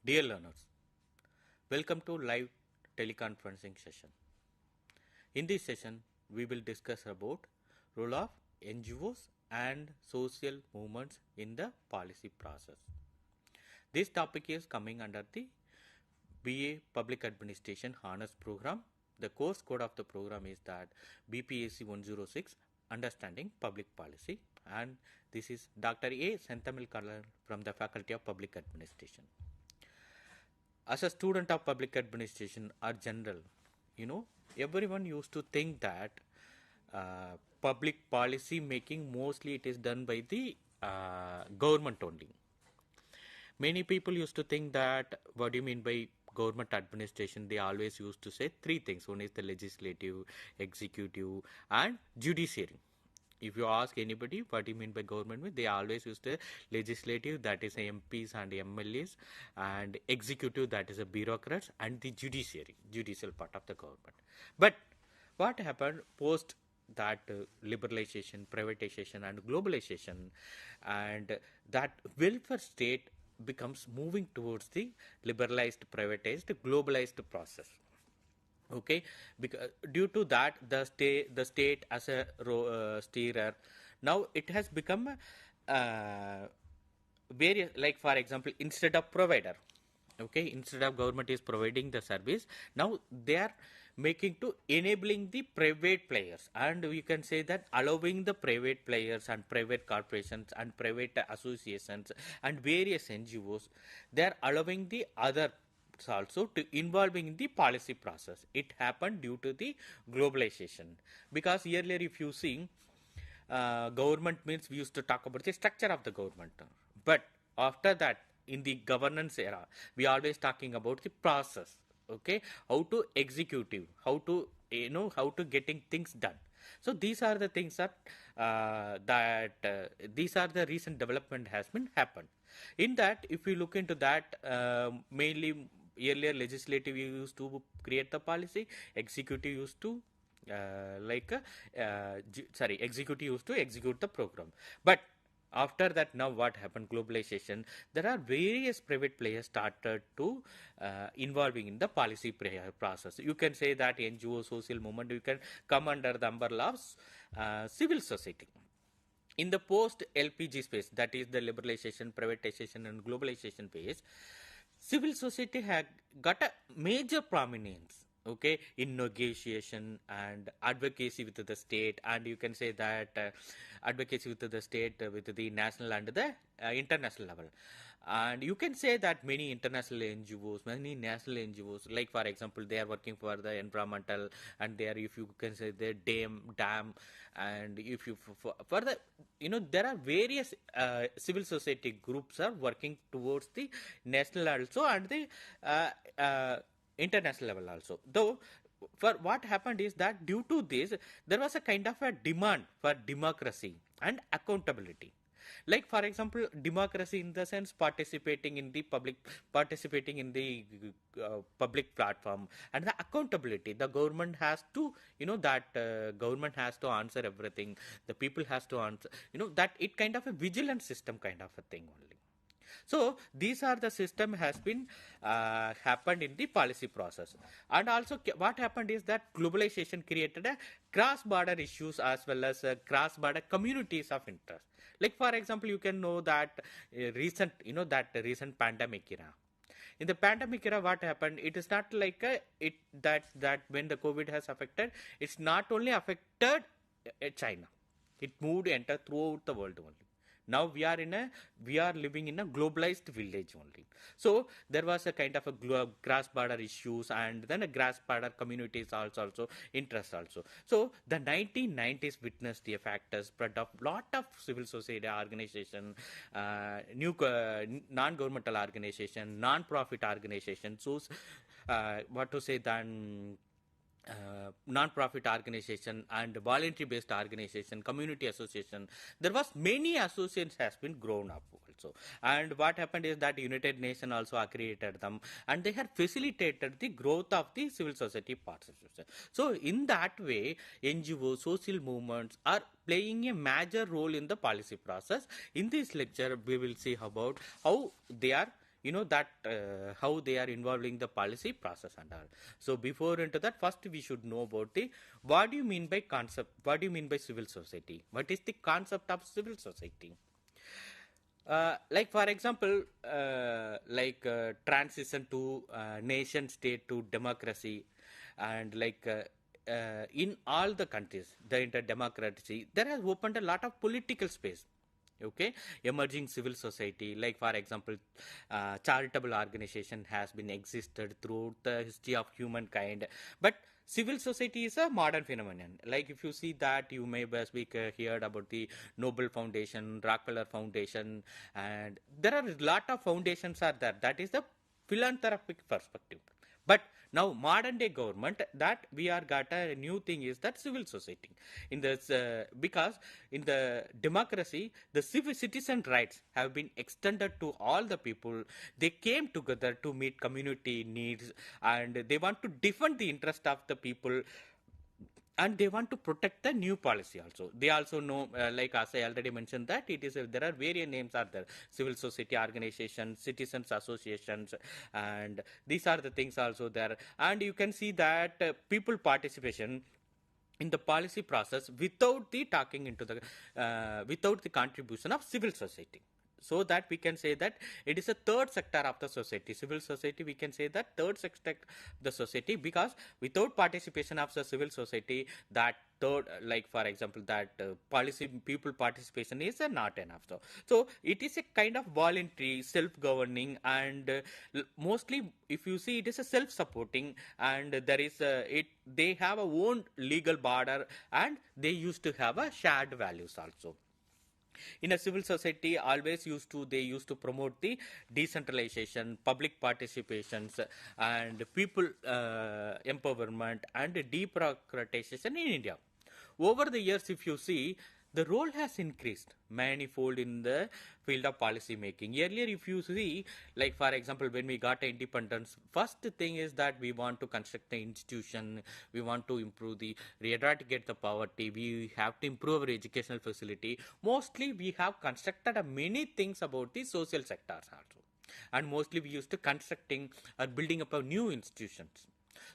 Dear learners, welcome to live teleconferencing session. In this session, we will discuss about role of NGOs and social movements in the policy process. This topic is coming under the BA Public Administration Honors Program. The course code of the program is that BPAC 106 Understanding Public Policy, and this is Dr. A. Senthamizh from the Faculty of Public Administration. As a student of public administration or general, everyone used to think that public policy making mostly it is done by the government only. Many people used to think that what do you mean by government administration? They always used to say three things. One is the legislative, executive and judiciary. If you ask anybody what do you mean by government, they always use the legislative, that is MPs and MLAs, and executive, that is a bureaucrats, and the judiciary, judicial part of the government. But what happened post that liberalization, privatization and globalization, and that welfare state becomes moving towards the liberalized, privatized, globalized process. Okay, because due to that the state as a steerer, now it has become various, like for example, instead of provider, okay, instead of government is providing the service, now they are making to enabling the private players, and we can say that allowing the private players and private corporations and private associations and various NGOs, they are allowing the other also to involving in the policy process. It happened due to the globalization, because earlier if you see government means we used to talk about the structure of the government, but after that in the governance era we always talking about the process. Okay, how to executive, how to how to getting things done. So these are the things that these are the recent development has been happened. In that, if we look into that, mainly earlier legislative used to create the policy, executive used to executive used to execute the program. But after that, now what happened, globalization, there are various private players started to involving in the policy process. You can say that NGO, social movement, you can come under the umbrella of civil society. In the post LPG space, that is the liberalization, privatization and globalization phase, civil society had got a major prominence, okay, in negotiation and advocacy with the state, and you can say that advocacy with the state, with the national and the international level. And you can say that many international NGOs, many national NGOs, like for example, they are working for the environmental, and they are, if you can say, the dam, and if you for the there are various civil society groups are working towards the national also and the international level also. Though for what happened is that due to this there was a kind of a demand for democracy and accountability. Like for example, democracy in the sense participating in the public platform, and the accountability, the government has to government has to answer everything, the people has to answer, that it kind of a vigilance system kind of a thing only. So these are the system has been happened in the policy process. And also what happened is that globalization created a cross-border issues as well as cross-border communities of interest. Like for example, you can know that recent pandemic era. In the pandemic era, what happened? It is not like that when the COVID has affected, it's not only affected China. It moved enter throughout the world only. Now we are living in a globalized village only. So there was a kind of a cross-border issues, and then a cross-border communities also interest also. So the 1990s witnessed the factors spread of lot of civil society organization, new non-governmental organization, non-profit organization. So what to say then. Non-profit organization and voluntary based organization, community association, there was many associations has been grown up also. And what happened is that United Nations also created them, and they had facilitated the growth of the civil society participation. So in that way, NGOs, social movements are playing a major role in the policy process. In this lecture we will see about how they are you know that how they are involving the policy process and all. So before into that, first we should know about the what do you mean by concept, what do you mean by civil society, what is the concept of civil society. Like for example, transition to nation state to democracy, and in all the countries, the inter-democracy, there has opened a lot of political space. Okay, emerging civil society, like for example, charitable organization has been existed throughout the history of humankind, but civil society is a modern phenomenon. Like if you see that, you may speak heard about the Nobel Foundation, Rockefeller Foundation, and there are a lot of foundations are there. That is the philanthropic perspective. But now modern day government, that we are got a new thing is that civil society in this because in the democracy the civil citizen rights have been extended to all the people. They came together to meet community needs, and they want to defend the interest of the people, and they want to protect the new policy also. They also know, like as I already mentioned, that it is there are various names are there: civil society organizations, citizens associations, and these are the things also there. And you can see that people participation in the policy process without the talking into the without the contribution of civil society. So that we can say that it is a third sector of the society. Civil society, we can say that third sector of the society, because without participation of the civil society, that third, like for example, that policy people participation is not enough. So it is a kind of voluntary, self-governing, and mostly if you see, it is a self-supporting, and there is they have a own legal border, and they used to have a shared values also. In a civil society, they used to promote the decentralization, public participations, and people empowerment, and debureaucratization in India. Over the years, if you see, the role has increased manifold in the field of policy making. Earlier, if you see, like for example, when we got independence, first thing is that we want to construct the institution, we want to improve the eradicate the poverty, we have to improve our educational facility. Mostly we have constructed many things about the social sectors also, and mostly we used to constructing or building up new institutions.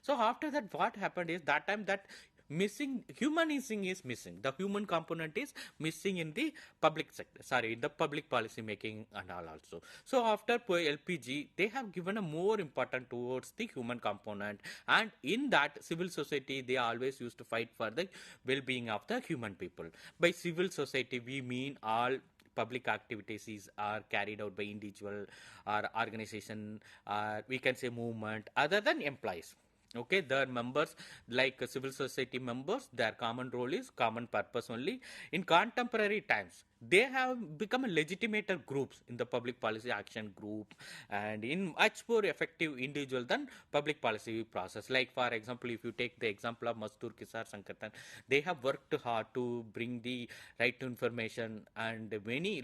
So after that, what happened is that time that humanism is missing. The human component is missing in the public sector, in the public policy making and all also. So after LPG, they have given a more important towards the human component, and in that civil society, they always used to fight for the well-being of the human people. By civil society, we mean all public activities are carried out by individual or organization, or we can say movement other than employees. Okay, their members, like civil society members, their common role is common purpose only. In contemporary times, they have become a legitimate groups in the public policy action group, and in much more effective individual than public policy process. Like for example, if you take the example of Mastur Kisar Sankirtan, they have worked hard to bring the right to information, and many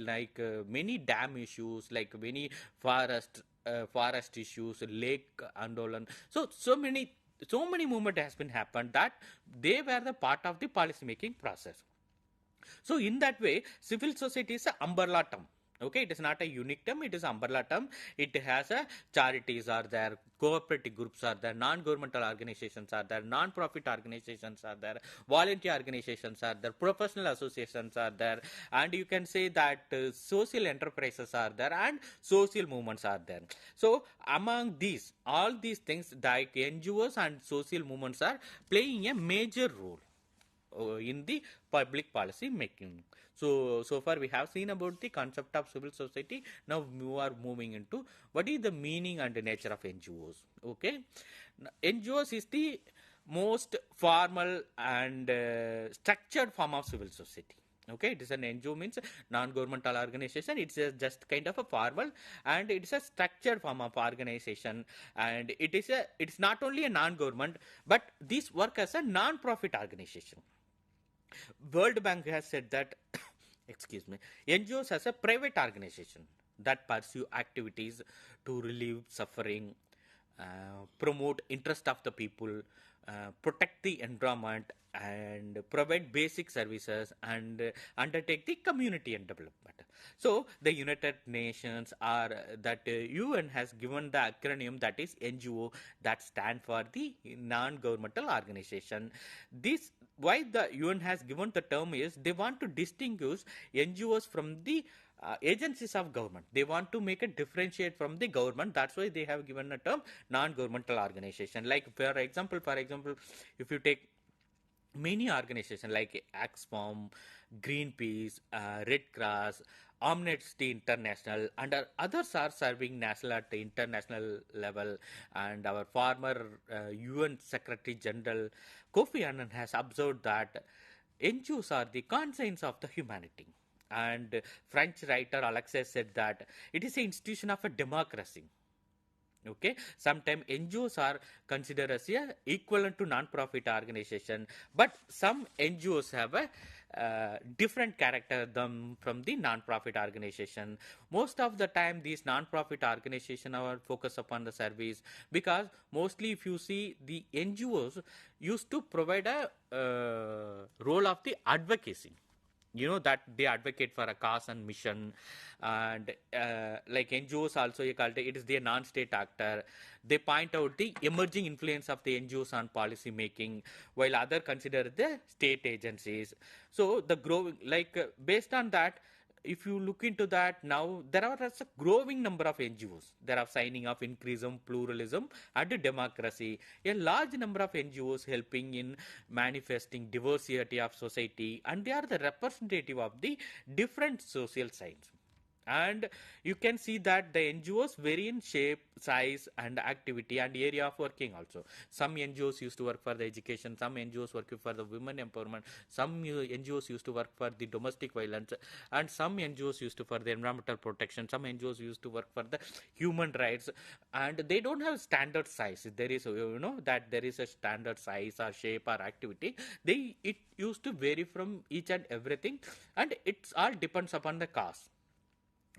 dam issues, like many forest issues, lake andolan. So many movement has been happened that they were the part of the policy making process. So in that way, civil society is an umbrella term. Okay, it is not a unique term, it is an umbrella term. It has a charities are there, cooperative groups are there, non-governmental organizations are there, non-profit organizations are there, volunteer organizations are there, professional associations are there, and you can say that social enterprises are there, and social movements are there. So among these, all these things like NGOs and social movements are playing a major role in the public policy making. So far we have seen about the concept of civil society. Now we are moving into what is the meaning and the nature of NGOs. Okay, NGOs is the most formal and structured form of civil society. Okay, it is an NGO, means non-governmental organization. It's just kind of a formal, and it's a structured form of organization, and it's not only a non-government, but this work as a non-profit organization. World Bank has said that excuse me, NGOs as a private organization that pursue activities to relieve suffering, promote interest of the people, protect the environment and provide basic services and undertake the community and development. So the United Nations are that UN has given the acronym that is NGO, that stand for the non-governmental organization. This why the UN has given the term is they want to distinguish NGOs from the agencies of government. They want to make a differentiate from the government. That's why they have given a term non-governmental organization. Like for example, if you take many organizations like Axfam, Greenpeace, Red Cross, Amnesty International, and others are serving national at the international level. And our former UN Secretary General Kofi Annan has observed that NGOs are the conscience of the humanity. And French writer Alexis said that it is an institution of a democracy. Okay, sometimes NGOs are considered as a equivalent to non-profit organization, but some NGOs have a different character than from the non-profit organization. Most of the time these non-profit organizations are focused upon the service, because mostly if you see the NGOs used to provide a role of the advocacy, that they advocate for a cause and mission. And like NGOs also, you call it is the non-state actor. They point out the emerging influence of the NGOs on policy making, while other consider the state agencies. So the growing, based on that, if you look into that, now there are a growing number of NGOs. There are signing of increasing pluralism and democracy. A large number of NGOs helping in manifesting diversity of society, and they are the representative of the different social sides. And you can see that the NGOs vary in shape, size, and activity and area of working also. Some NGOs used to work for the education, some NGOs working for the women empowerment, some NGOs used to work for the domestic violence, and some NGOs used to for the environmental protection, some NGOs used to work for the human rights. And they don't have standard size. There is that there is a standard size or shape or activity. It used to vary from each and everything, and it's all depends upon the cause.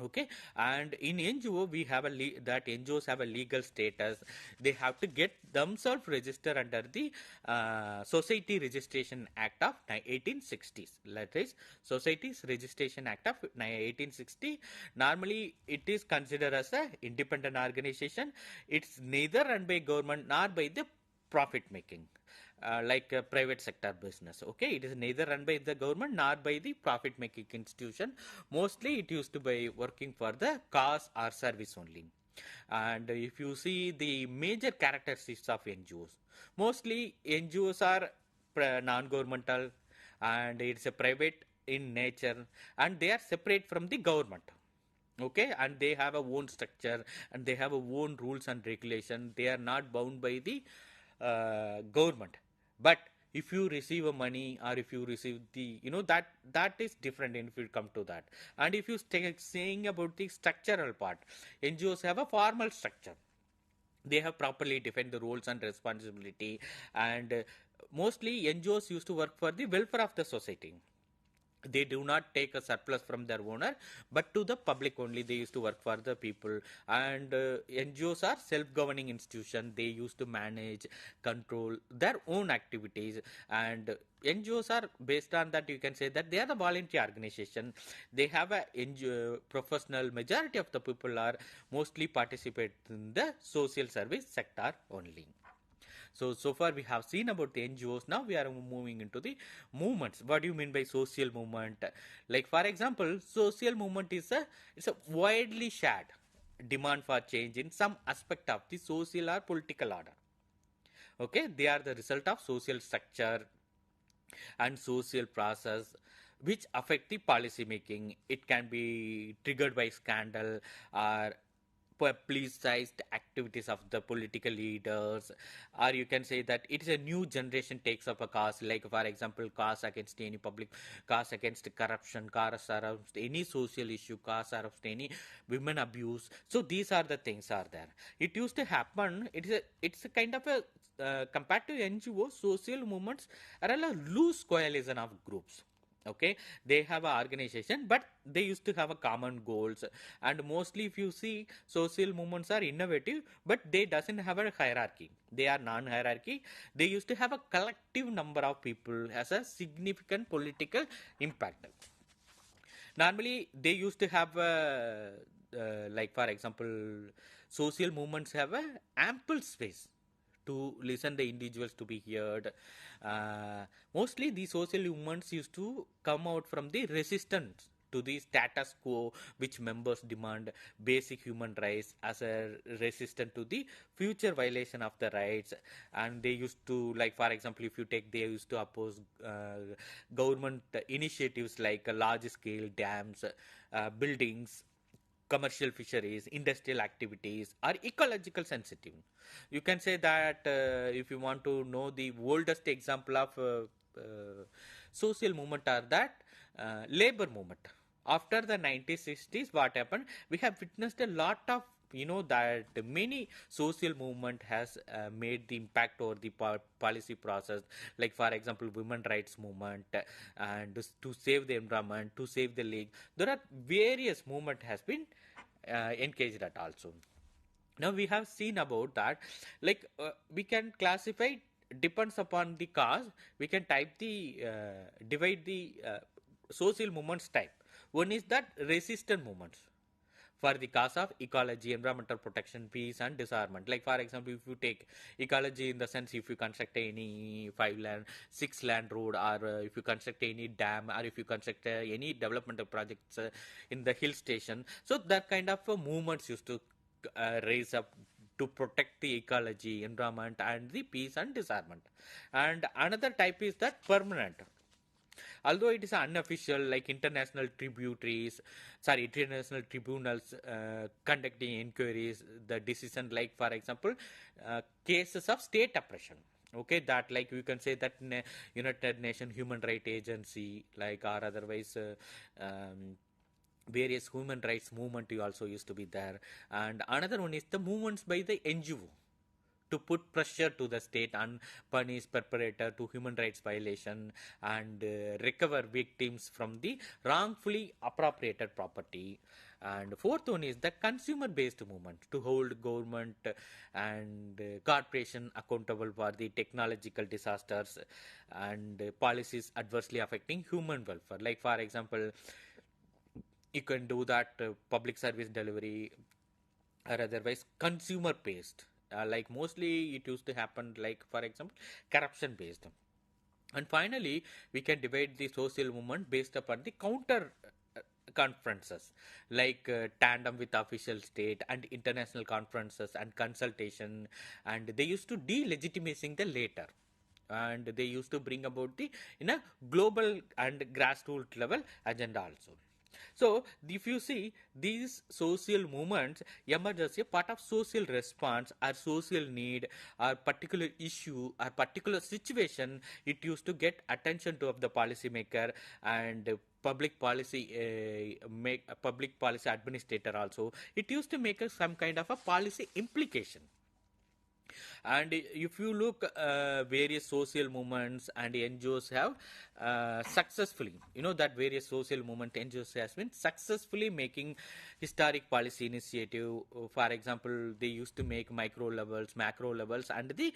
Okay, and in NGO we have that NGOs have a legal status. They have to get themselves registered under the Society Registration Act of 1860s. That is Societies Registration Act of 1860. Normally it is considered as a independent organization. It's neither run by government nor by the profit making. Like a private sector business. Okay, it is neither run by the government nor by the profit making institution. Mostly it used to be working for the cause or service only. And if you see the major characteristics of NGOs, mostly NGOs are non-governmental, and it's a private in nature, and they are separate from the government. Okay, and they have a own structure, and they have a own rules and regulation. They are not bound by the government. But if you receive a money, or if you receive the that is different if you come to that. And if you saying about the structural part, NGOs have a formal structure. They have properly defined the roles and responsibility, and mostly NGOs used to work for the welfare of the society. They do not take a surplus from their owner, but to the public only. They used to work for the people. And NGOs are self-governing institutions. They used to manage, control their own activities. And NGOs are based on that, you can say that they are the voluntary organization. They have a NGO professional. Majority of the people are mostly participate in the social service sector only. So far we have seen about the NGOs. Now we are moving into the movements. What do you mean by social movement? Like for example, social movement is a widely shared demand for change in some aspect of the social or political order. Okay, they are the result of social structure and social process which affect the policy making. It can be triggered by scandal or politicized activities of the political leaders, or you can say that it is a new generation takes up a cause, like for example cause against any public, cause against corruption, cause against any social issue, cause against any women abuse. So these are the things are there. It used to happen. It's a kind of a compared to NGO, social movements are a loose coalition of groups. Okay, they have a organization, but they used to have a common goals. And mostly if you see, social movements are innovative, but they doesn't have a hierarchy, they are non-hierarchy. They used to have a collective number of people as a significant political impact. Normally they used to have like for example, social movements have a ample space to listen the individuals to be heard. Mostly the social movements used to come out from the resistance to the status quo, which members demand basic human rights as a resistance to the future violation of the rights. And they used to, like for example, if you take, they used to oppose government initiatives like large scale dams, buildings, commercial fisheries, industrial activities are ecological sensitive. You can say that if you want to know the oldest example of social movement are that labor movement. After the 1960s, what happened? We have witnessed a lot of, that many social movement has made the impact over the policy process. Like for example, women rights movement, and to save the environment, to save the league. There are various movement has been engaged at also. Now we have seen about that, like we can classify, depends upon the cause, we can type the divide the social movements type. One is that resistant movements for the cause of ecology, environmental protection, peace and disarmament. Like for example, if you take ecology in the sense, if you construct any 6 land road, or if you construct any dam, or if you construct any developmental projects in the hill station, so that kind of movements used to raise up to protect the ecology, environment and the peace and disarmament. And another type is that permanent. Although it is unofficial, like international tribunals conducting inquiries, the decision, like for example, cases of state oppression. Okay, that like you can say that United Nations Human Rights Agency, like, or otherwise various human rights movement also used to be there. And another one is the movements by the NGO to put pressure to the state and punish perpetrator to human rights violation, and recover victims from the wrongfully appropriated property. And fourth one is the consumer based movement to hold government and corporation accountable for the technological disasters and policies adversely affecting human welfare. Like for example, you can do that public service delivery, or otherwise consumer based, like mostly it used to happen, like for example, corruption based. And finally, we can divide the social movement based upon the counter conferences, like tandem with official state and international conferences and consultation. And they used to delegitimizing the later, and they used to bring about the in a global and grassroots level agenda also. So if you see, these social movements emerge as a part of social response or social need or particular issue or particular situation. It used to get attention to of the policymaker and public policy administrator also. It used to make some kind of a policy implication. And if you look, various social movements and NGOs have successfully, that various social movement NGOs has been successfully making historic policy initiative. For example, they used to make micro levels, macro levels, and the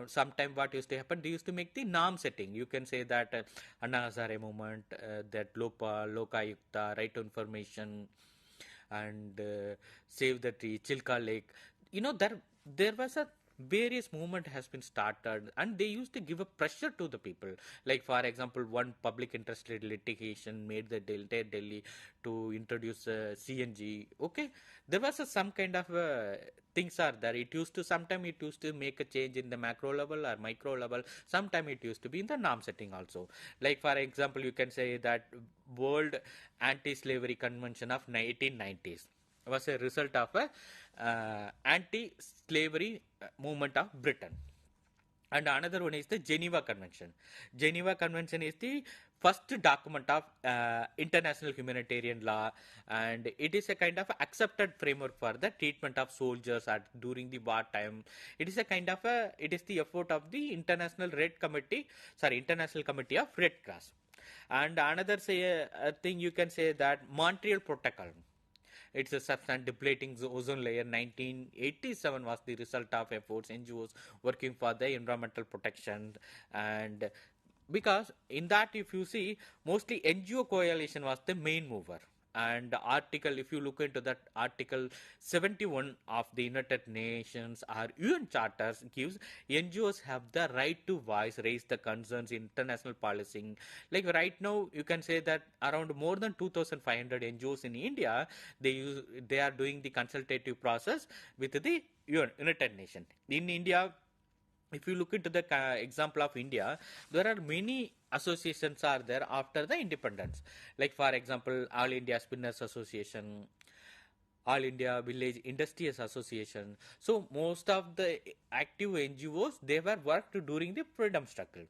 sometime what used to happen, they used to make the norm setting. You can say that Anna Hazare movement, that Lokayukta, right to information, and Save the Tree, Chilka Lake. There was a various movement has been started, and they used to give a pressure to the people. Like for example, one public interest litigation made the Delhi to introduce CNG. Okay, there was some kind of things are there. It used to sometime it used to make a change in the macro level or micro level. Sometime it used to be in the norm setting also. Like for example, you can say that World Anti-Slavery Convention of 1890s was a result of a anti-slavery movement of Britain. And another one is the Geneva Convention. Geneva Convention is the first document of international humanitarian law, and it is a kind of accepted framework for the treatment of soldiers during the war time. It is a kind of it is the effort of the International Committee of Red Cross. And another thing you can say that Montreal Protocol. It's a substance depleting the ozone layer. 1987 was the result of efforts NGOs working for the environmental protection. And because in that, if you see, mostly NGO coalition was the main mover. And the article, if you look into that article 71 of the United Nations or UN charters, gives NGOs have the right to voice, raise the concerns in international policing. Like right now, you can say that around more than 2,500 NGOs in India, they are doing the consultative process with the United Nations. In India, if you look into the example of India, there are many associations are there after the independence. Like for example, All India Spinners Association, All India Village Industries Association. So most of the active NGOs, they were worked during the freedom struggle.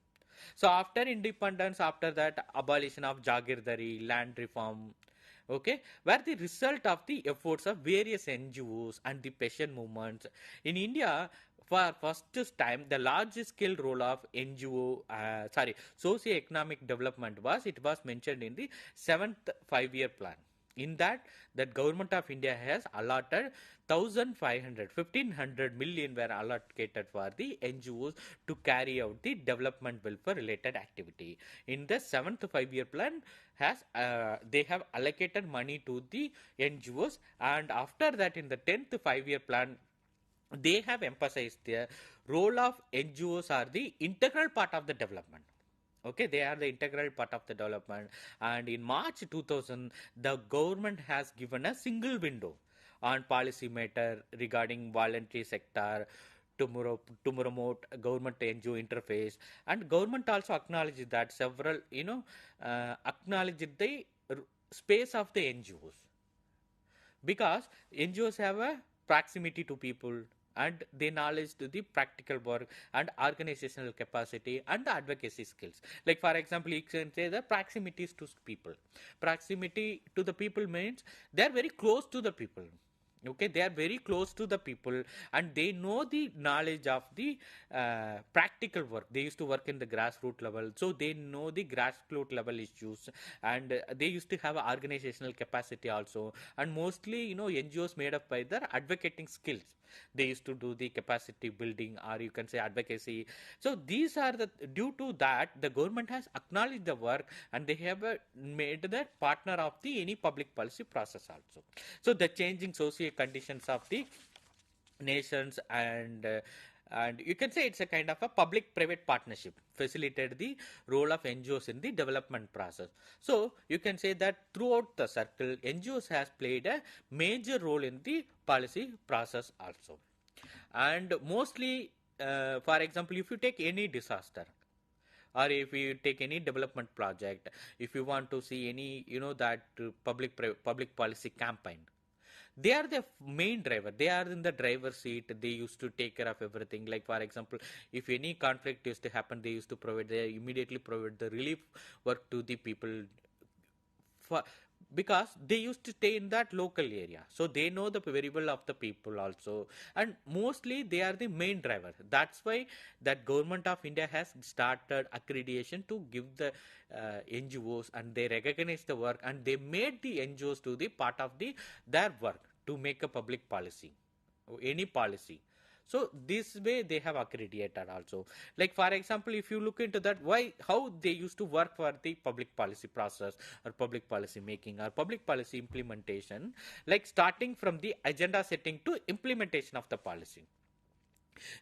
So after independence, after that abolition of Jagirdari, land reform, okay, were the result of the efforts of various NGOs and the patient movements in India. For first time, the large scale role of NGO, socio-economic development was mentioned in the 7th 5-year plan. In that, the government of India has allotted 1,500 million were allocated for the NGOs to carry out the development welfare related activity. In the 7th 5-year plan, they have allocated money to the NGOs, and after that in the 10th 5-year plan, they have emphasized the role of NGOs are the integral part of the development. Okay, they are the integral part of the development. And in March 2000, the government has given a single window on policy matter regarding voluntary sector to promote government NGO interface. And government also acknowledged that several, acknowledged the space of the NGOs, because NGOs have a proximity to people, and they knowledge to the practical work and organizational capacity and the advocacy skills. Like for example, you can say the proximities to people. Proximity to the people means they are very close to the people. Okay, they are very close to the people, and they know the knowledge of the practical work. They used to work in the grassroots level, so they know the grassroots level issues, and they used to have organizational capacity also. And mostly, NGOs made up by their advocating skills. They used to do the capacity building, or you can say advocacy. So these are the, due to that, the government has acknowledged the work, and they have made the partner of the any public policy process also. So the changing socio conditions of the nations, and you can say it's a kind of a public-private partnership facilitated the role of NGOs in the development process. So you can say that throughout the circle, NGOs has played a major role in the policy process also. And mostly, for example, if you take any disaster, or if you take any development project, if you want to see any, that public policy campaign, they are the main driver. They are in the driver's seat. They used to take care of everything. Like for example, if any conflict used to happen, they used to immediately provide the relief work to the people, because they used to stay in that local area, so they know the very well of the people also, and mostly they are the main driver. That's why that government of India has started accreditation to give the NGOs, and they recognize the work, and they made the NGOs to the part of their work to make a public policy, any policy. So this way they have accredited also. Like for example, if you look into that, how they used to work for the public policy process, or public policy making, or public policy implementation, like starting from the agenda setting to implementation of the policy,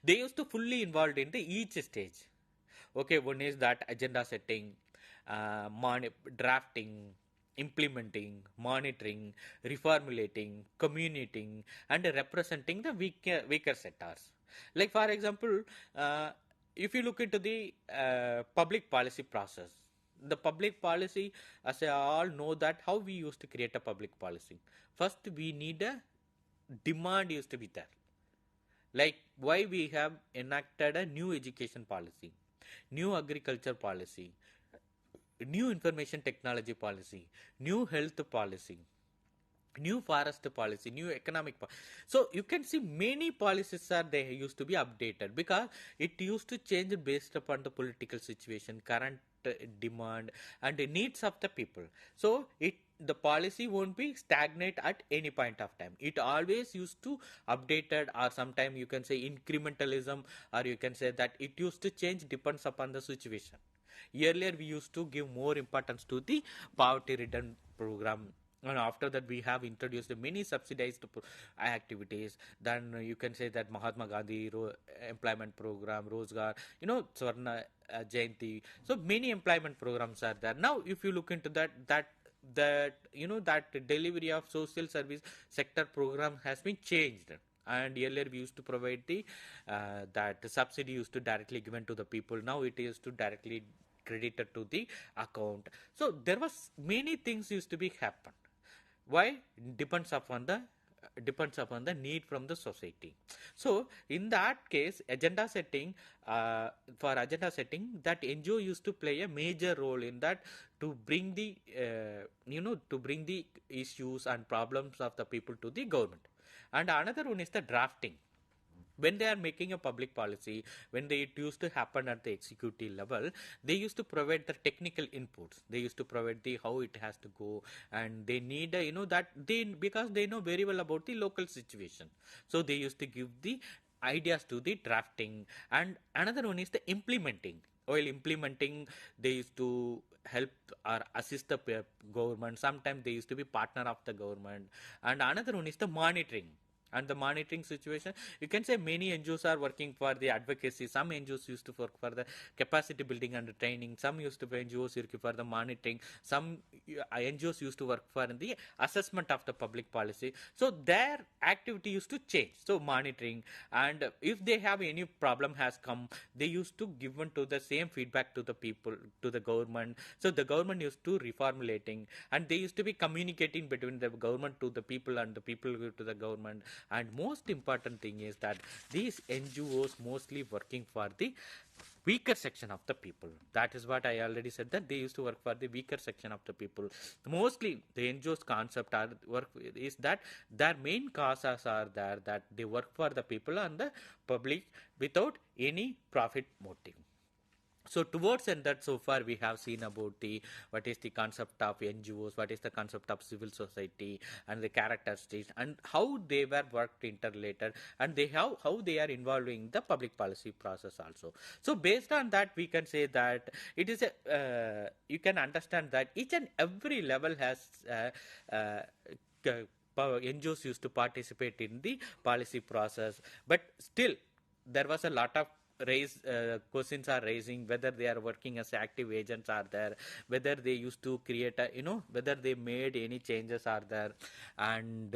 they used to fully involved in the each stage. Okay, one is that agenda setting, drafting, implementing, monitoring, reformulating, communicating, and representing the weaker sectors. Like for example, if you look into the public policy process, the public policy, as I all know that how we used to create a public policy. First, we need a demand used to be there. Like why we have enacted a new education policy, new agriculture policy, new information technology policy, new health policy, new forest policy, new economic policy. So you can see many policies are they used to be updated, because it used to change based upon the political situation, current demand and the needs of the people. So the policy won't be stagnant at any point of time. It always used to updated, or sometimes you can say incrementalism, or you can say that it used to change depends upon the situation. Earlier we used to give more importance to the poverty return program, and after that we have introduced many subsidized activities. Then you can say that Mahatma Gandhi employment program, Rozgar, Swarna Jayanti. So many employment programs are there. Now if you look into that delivery of social service sector program has been changed. And earlier we used to provide the that subsidy used to directly given to the people. Now it is to directly credited to the account. So there was many things used to be happen. Why? Depends upon the need from the society. So in that case, agenda setting, for agenda setting, that NGO used to play a major role in that, to bring the issues and problems of the people to the government. And another one is the drafting. When they are making a public policy, when it used to happen at the executive level, they used to provide the technical inputs. They used to provide the how it has to go, and they need because they know very well about the local situation. So they used to give the ideas to the drafting. And another one is the implementing. While implementing, they used to help or assist the government. Sometimes they used to be partner of the government. And another one is the monitoring. And the monitoring situation, you can say many NGOs are working for the advocacy. Some NGOs used to work for the capacity building and training. Some used to be NGOs working for the monitoring. Some NGOs used to work for the assessment of the public policy. So their activity used to change. So monitoring, and if they have any problem has come, they used to give to the same feedback to the people, to the government. So the government used to reformulating, and they used to be communicating between the government to the people and the people to the government. And most important thing is that these NGOs mostly working for the weaker section of the people. That is what I already said, that they used to work for the weaker section of the people. Mostly the NGOs concept is that their main causes are there, that they work for the people and the public without any profit motive. So towards and that, so far we have seen about what is the concept of NGOs, what is the concept of civil society, and the characteristics, and how they were worked interrelated, and how they are involving the public policy process also. So based on that, we can say that it is you can understand that each and every level has NGOs used to participate in the policy process, but still there was a lot of questions are raising, whether they are working as active agents are there, whether they used to create whether they made any changes are there, and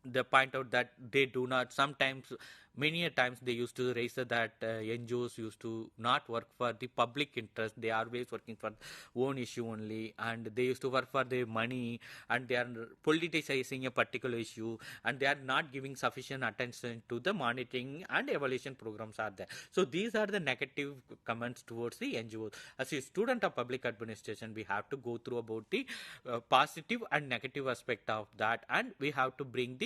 they point out that they do not. Sometimes, many a times they used to raise that NGOs used to not work for the public interest. They are always working for own issue only, and they used to work for their money, and they are politicizing a particular issue, and they are not giving sufficient attention to the monitoring and evaluation programs are there. So these are the negative comments towards the NGOs. As a student of public administration, we have to go through about the positive and negative aspect of that, and we have to bring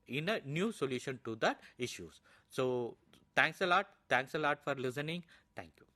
in a new solution to the issues. So thanks a lot for listening. Thank you.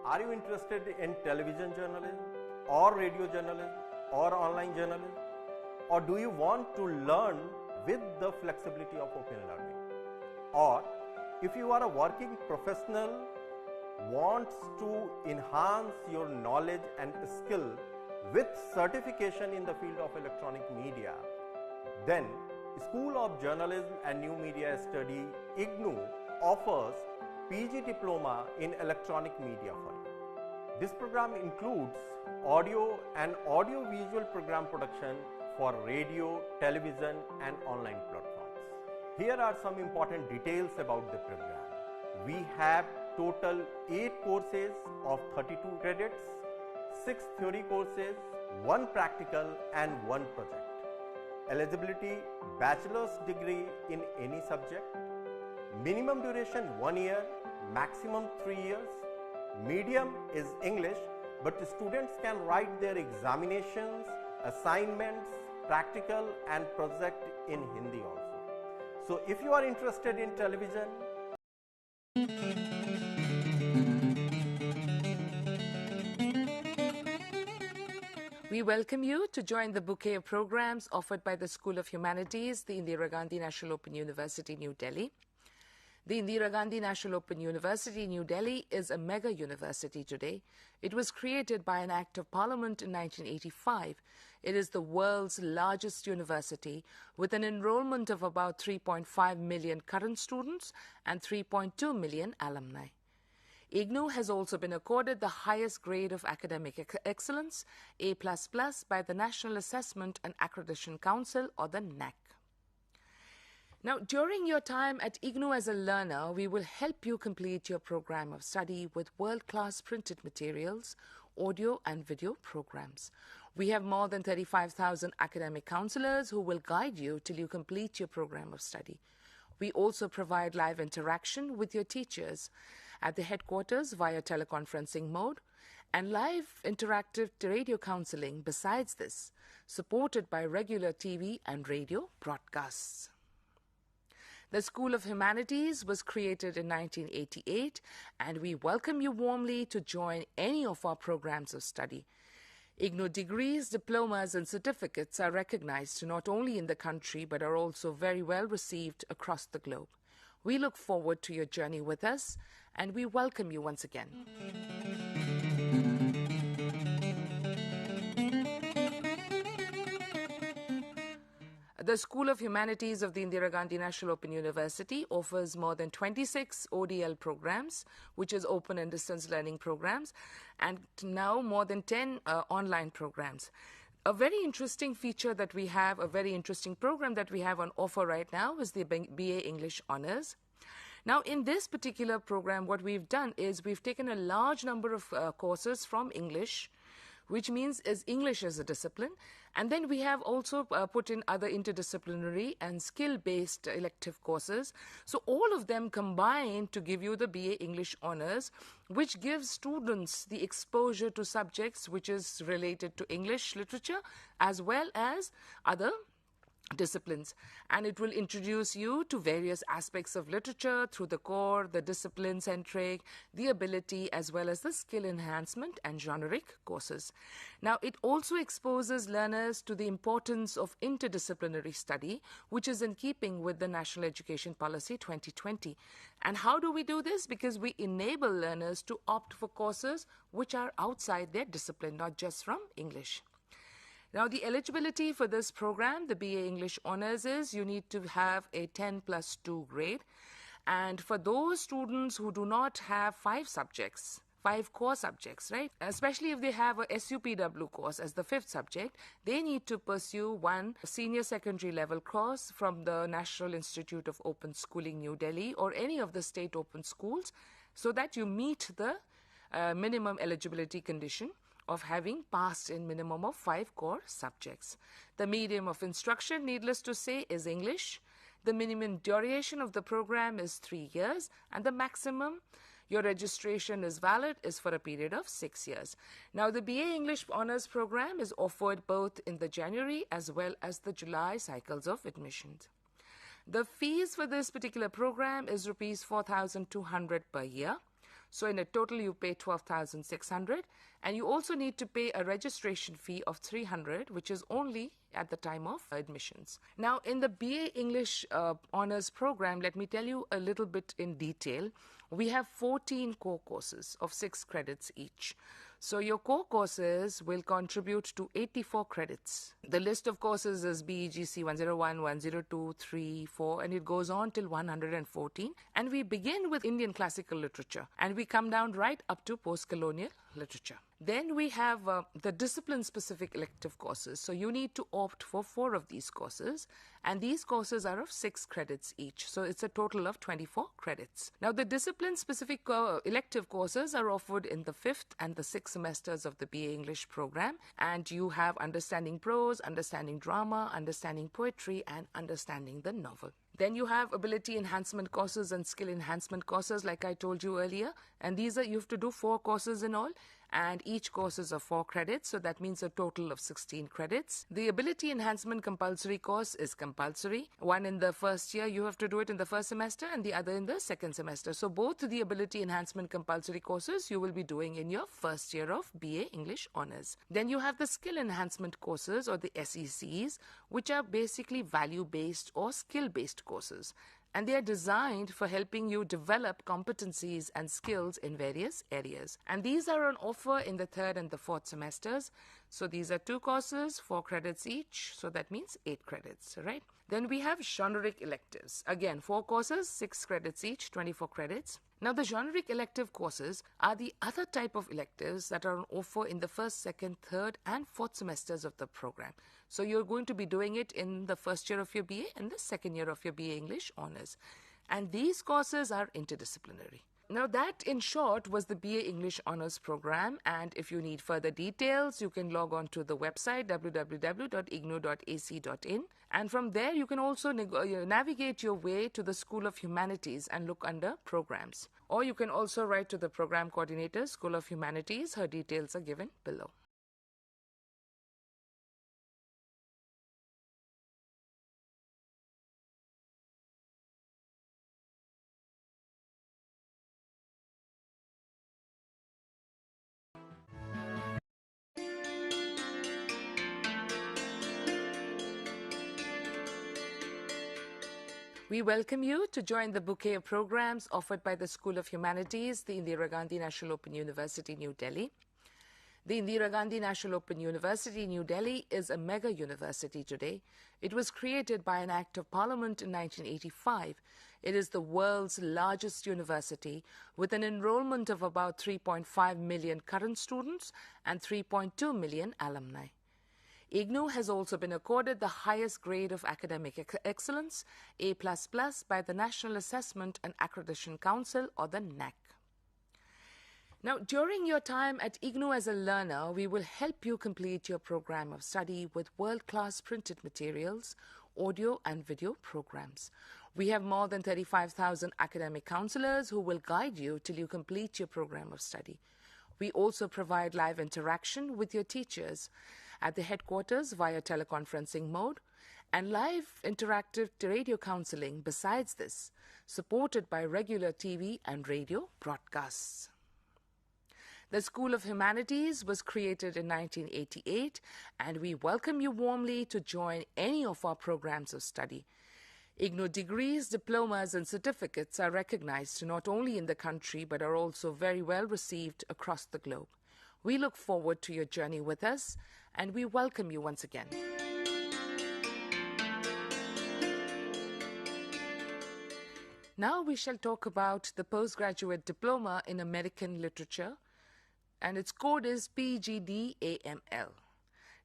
Are you interested in television journalism or radio journalism or online journalism? Or do you want to learn with the flexibility of open learning? Or if you are a working professional, wants to enhance your knowledge and skill with certification in the field of electronic media, then School of Journalism and New Media Study IGNOU offers PG Diploma in Electronic Media for you. This program includes audio and audio-visual program production for radio, television and online platforms. Here are some important details about the program. We have total 8 courses of 32 credits, 6 theory courses, 1 practical and 1 project. Eligibility: bachelor's degree in any subject. Minimum duration 1 year, maximum 3 years. Medium is English, but students can write their examinations, assignments, practical and project in Hindi also. So if you are interested in television, we welcome you to join the bouquet of programs offered by the School of Humanities, the Indira Gandhi National Open University, New Delhi. The Indira Gandhi National Open University, New Delhi is a mega university today. It was created by an Act of Parliament in 1985. It is the world's largest university with an enrollment of about 3.5 million current students and 3.2 million alumni. IGNOU has also been accorded the highest grade of academic excellence, A++, by the National Assessment and Accreditation Council, or the NAC. Now, during your time at IGNOU as a learner, we will help you complete your program of study with world-class printed materials, audio and video programs. We have more than 35,000 academic counselors who will guide you till you complete your program of study. We also provide live interaction with your teachers at the headquarters via teleconferencing mode and live interactive radio counseling besides this, supported by regular TV and radio broadcasts. The School of Humanities was created in 1988, and we welcome you warmly to join any of our programs of study. IGNOU degrees, diplomas and certificates are recognized not only in the country but are also very well received across the globe. We look forward to your journey with us, and we welcome you once again. The School of Humanities of the Indira Gandhi National Open University offers more than 26 ODL programs, which is open and distance learning programs, and now more than 10 online programs. A very interesting feature that we have, a very interesting program that we have on offer right now is the BA English Honours. Now, in this particular program, what we've done is we've taken a large number of courses from English, which means is English as a discipline. And then we have also put in other interdisciplinary and skill-based elective courses. So all of them combine to give you the BA English Honours, which gives students the exposure to subjects which is related to English literature as well as other disciplines, and it will introduce you to various aspects of literature through the core, the discipline-centric, the ability, as well as the skill enhancement and generic courses. Now, it also exposes learners to the importance of interdisciplinary study, which is in keeping with the National Education Policy 2020. And how do we do this? Because we enable learners to opt for courses which are outside their discipline, not just from English. Now, the eligibility for this program, the BA English Honours, is you need to have a 10+2 grade. And for those students who do not have 5 core subjects, right? Especially if they have a SUPW course as the 5th subject, they need to pursue one senior secondary level course from the National Institute of Open Schooling, New Delhi, or any of the state open schools, so that you meet the minimum eligibility condition of having passed in minimum of 5 core subjects. The medium of instruction, needless to say, is English. The minimum duration of the program is 3 years, and the maximum your registration is valid is for a period of 6 years. Now, the BA English Honours program is offered both in the January as well as the July cycles of admissions. The fees for this particular program is rupees 4,200 per year. So in a total, you pay 12,600, and you also need to pay a registration fee of 300, which is only at the time of admissions. Now, in the BA English Honours program, let me tell you a little bit in detail. We have 14 core courses of 6 credits each. So your core courses will contribute to 84 credits. The list of courses is BEGC 101, 102, 3, 4, and it goes on till 114. And we begin with Indian classical literature, and we come down right up to post-colonial literature. Then we have the discipline-specific elective courses. So you need to opt for 4 of these courses, and these courses are of 6 credits each. So it's a total of 24 credits. Now, the discipline-specific elective courses are offered in the 5th and the 6th semesters of the BA English program, and you have understanding prose, understanding drama, understanding poetry, and understanding the novel. Then you have ability enhancement courses and skill enhancement courses, like I told you earlier. And these are, you have to do 4 courses in all, and each course is of 4 credits, so that means a total of 16 credits. The ability enhancement compulsory course is compulsory. One in the first year, you have to do it in the first semester, and the other in the second semester. So both the ability enhancement compulsory courses you will be doing in your first year of BA English Honours. Then you have the skill enhancement courses, or the SECs, which are basically value-based or skill-based courses, and they are designed for helping you develop competencies and skills in various areas. And these are on offer in the 3rd and the 4th semesters. So these are 2 courses, 4 credits each, so that means 8 credits, right? Then we have generic electives. Again, 4 courses, 6 credits each, 24 credits. Now, the generic elective courses are the other type of electives that are on offer in the 1st, 2nd, 3rd, and 4th semesters of the program. So you're going to be doing it in the 1st year of your BA and the 2nd year of your BA English Honours. And these courses are interdisciplinary. Now, that in short was the BA English Honours program, and if you need further details, you can log on to the website www.ignou.ac.in, and from there you can also navigate your way to the School of Humanities and look under programs. Or you can also write to the program coordinator, School of Humanities. Her details are given below. We welcome you to join the bouquet of programs offered by the School of Humanities, the Indira Gandhi National Open University, New Delhi. The Indira Gandhi National Open University, New Delhi is a mega university today. It was created by an Act of Parliament in 1985. It is the world's largest university with an enrollment of about 3.5 million current students and 3.2 million alumni. IGNOU has also been accorded the highest grade of academic excellence, A++, by the National Assessment and Accreditation Council, or the NAC. Now, during your time at IGNOU as a learner, we will help you complete your program of study with world-class printed materials, audio and video programs. We have more than 35,000 academic counselors who will guide you till you complete your program of study. We also provide live interaction with your teachers at the headquarters via teleconferencing mode, and live interactive radio counseling besides this, supported by regular TV and radio broadcasts. The School of Humanities was created in 1988, and we welcome you warmly to join any of our programs of study. IGNOU degrees, diplomas and certificates are recognized not only in the country but are also very well received across the globe. We look forward to your journey with us, and we welcome you once again. Now we shall talk about the postgraduate diploma in American literature, and its code is PGDAML.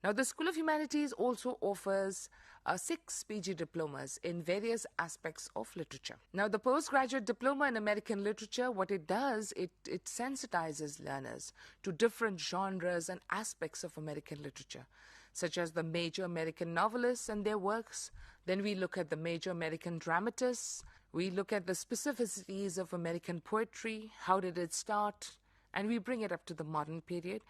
Now, the School of Humanities also offers 6 PG diplomas in various aspects of literature. Now, the postgraduate diploma in American literature, what it does, it sensitizes learners to different genres and aspects of American literature, such as the major American novelists and their works. Then we look at the major American dramatists. We look at the specificities of American poetry. How did it start? And we bring it up to the modern period.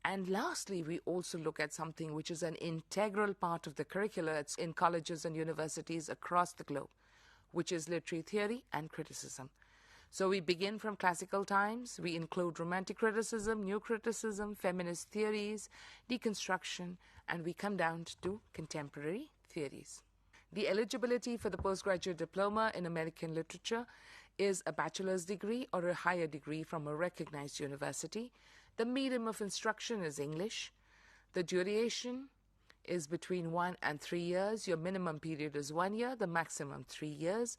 And lastly, we also look at something which is an integral part of the curricula in colleges and universities across the globe, which is literary theory and criticism. So we begin from classical times. We include romantic criticism, new criticism, feminist theories, deconstruction, and we come down to contemporary theories. The eligibility for the postgraduate diploma in American literature is a bachelor's degree or a higher degree from a recognized university. The medium of instruction is English. The duration is between 1 and 3 years. Your minimum period is 1 year, the maximum 3 years.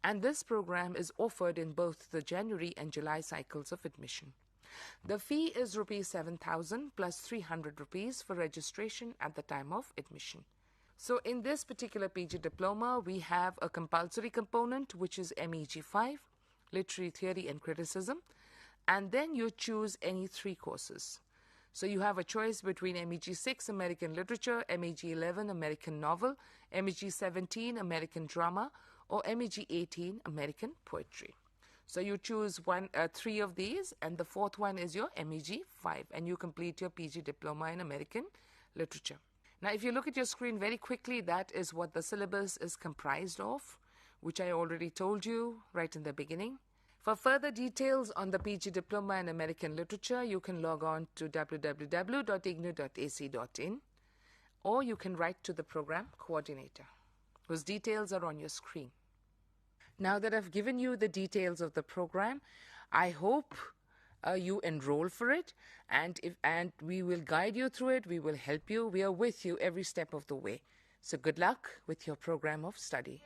And this program is offered in both the January and July cycles of admission. The fee is rupees 7,000 plus 300 rupees for registration at the time of admission. So in this particular PG diploma, we have a compulsory component, which is MEG 5, Literary Theory and Criticism, and then you choose any 3 courses. So you have a choice between MEG 6, American Literature, MEG 11, American Novel, MEG 17, American Drama, or MEG 18, American Poetry. So you choose 3 of these, and the 4th one is your MEG 5, and you complete your PG diploma in American Literature. Now, if you look at your screen very quickly, that is what the syllabus is comprised of, which I already told you right in the beginning. For further details on the PG Diploma in American Literature, you can log on to www.ignou.ac.in, or you can write to the program coordinator, whose details are on your screen. Now that I've given you the details of the program, I hope you enroll for it, and we will guide you through it. We will help you. We are with you every step of the way. So good luck with your program of study.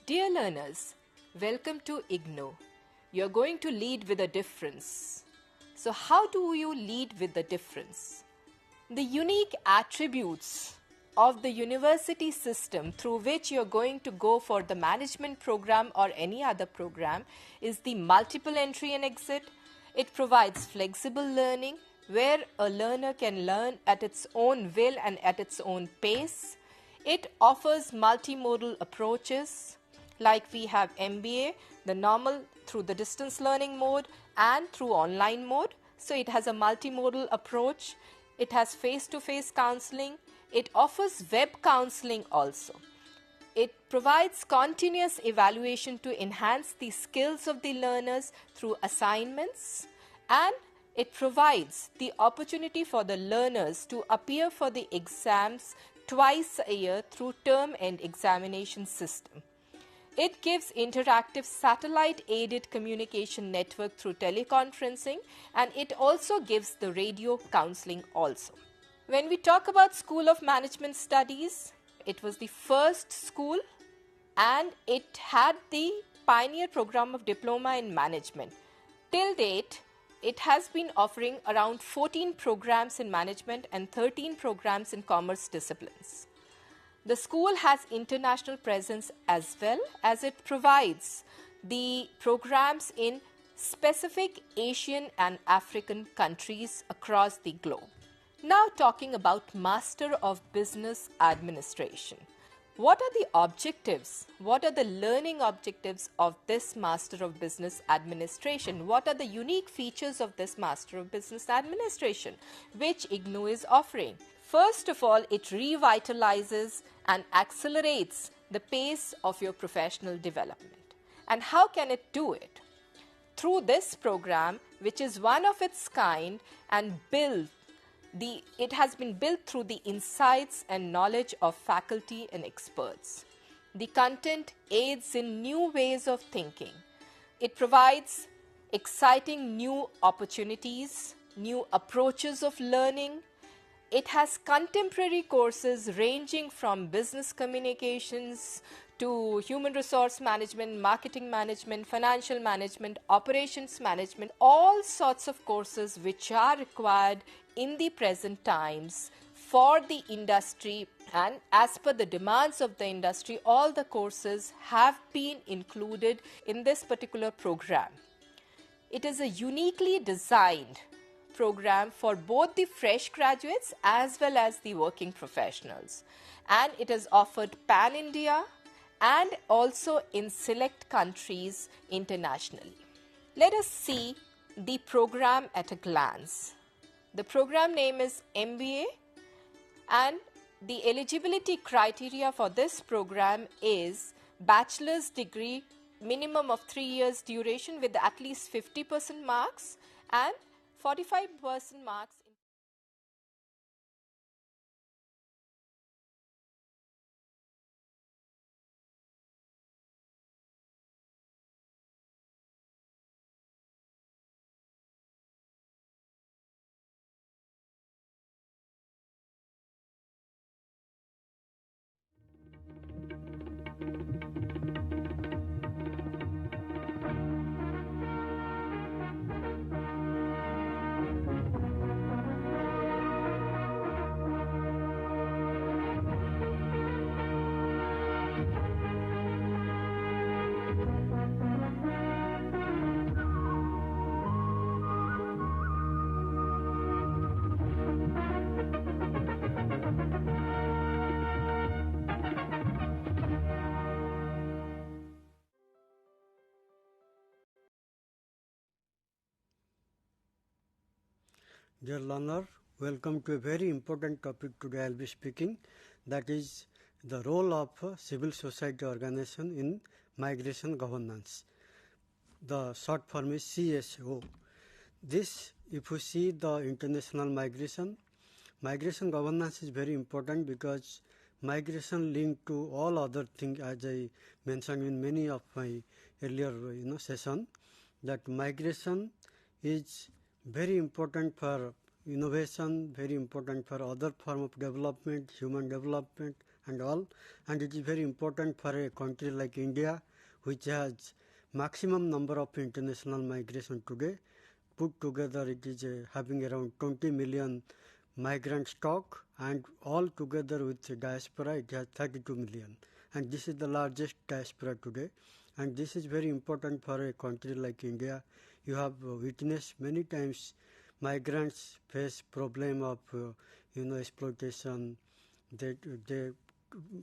Dear learners, welcome to IGNOU. You're going to lead with a difference. So how do you lead with the difference? The unique attributes of the university system through which you're going to go for the management program or any other program is the multiple entry and exit. It provides flexible learning where a learner can learn at its own will and at its own pace. It offers multimodal approaches. Like we have MBA, the normal through the distance learning mode and through online mode. So it has a multimodal approach. It has face-to-face counseling. It offers web counseling also. It provides continuous evaluation to enhance the skills of the learners through assignments, and it provides the opportunity for the learners to appear for the exams twice a year through term-end examination system. It gives interactive satellite-aided communication network through teleconferencing, and it also gives the radio counseling also. When we talk about School of Management Studies, it was the first school and it had the pioneer program of Diploma in Management. Till date, it has been offering around 14 programs in management and 13 programs in commerce disciplines. The school has international presence as well, as it provides the programs in specific Asian and African countries across the globe. Now talking about Master of Business Administration. What are the objectives? What are the learning objectives of this Master of Business Administration? What are the unique features of this Master of Business Administration, which IGNOU is offering? First of all, it revitalizes and accelerates the pace of your professional development. And how can it do it? Through this program, which is one of its kind and it has been built through the insights and knowledge of faculty and experts. The content aids in new ways of thinking. It provides exciting new opportunities, new approaches of learning. It has contemporary courses ranging from business communications to human resource management, marketing management, financial management, operations management, all sorts of courses which are required in the present times for the industry, and as per the demands of the industry, all the courses have been included in this particular program. It is a uniquely designed program for both the fresh graduates as well as the working professionals, and it is offered pan-India and also in select countries internationally. Let us see the program at a glance. The program name is MBA, and the eligibility criteria for this program is bachelor's degree, minimum of 3 years duration with at least 50% marks and 45% marks Dear learner, welcome to a very important topic today I will be speaking, that is the role of civil society organization in migration governance. The short form is CSO. This, if you see the international migration governance is very important because migration linked to all other things, as I mentioned in many of my earlier session, that migration is very important for innovation, very important for other form of development, human development and all, and it is very important for a country like India, which has maximum number of international migration today. Put together it is having around 20 million migrant stock, and all together with the diaspora it has 32 million, and this is the largest diaspora today, and this is very important for a country like India. You have witnessed many times migrants face problem of exploitation. They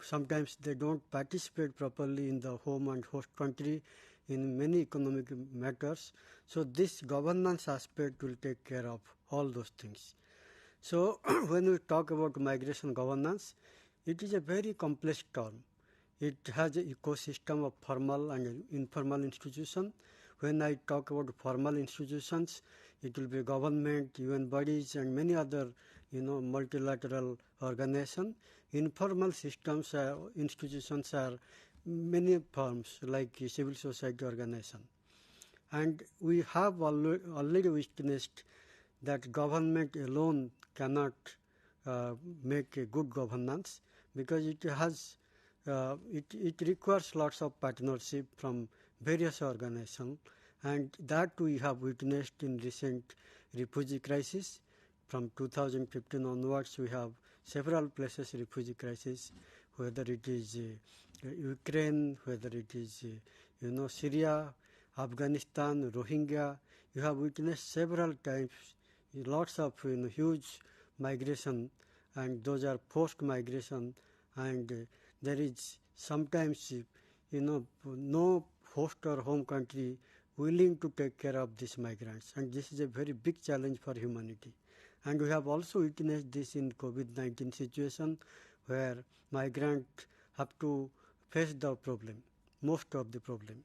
sometimes they don't participate properly in the home and host country in many economic matters. So this governance aspect will take care of all those things. So when we talk about migration governance, it is a very complex term. It has an ecosystem of formal and informal institutions. When I talk about formal institutions, it will be government, UN bodies and many other multilateral organizations. Informal systems, institutions are many forms like civil society organization. And we have already witnessed that government alone cannot make a good governance, because it has it requires lots of partnership from various organizations, and that we have witnessed in recent refugee crisis. From 2015 onwards, we have several places refugee crisis, whether it is Ukraine, whether it is Syria, Afghanistan, Rohingya. You have witnessed several times lots of huge migration, and those are forced migration, and there is sometimes no host or home country willing to take care of these migrants, and this is a very big challenge for humanity. And we have also witnessed this in COVID-19 situation, where migrants have to face the problem, most of the problem.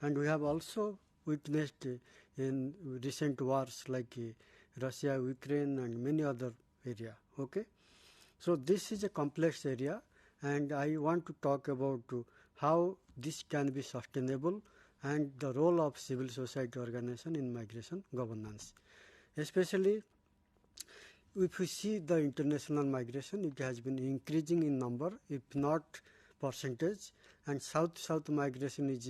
And we have also witnessed in recent wars like Russia, Ukraine and many other area. Okay, so this is a complex area, and I want to talk about how this can be sustainable and the role of civil society organization in migration governance. Especially if we see the international migration, it has been increasing in number, if not percentage, and south-south migration is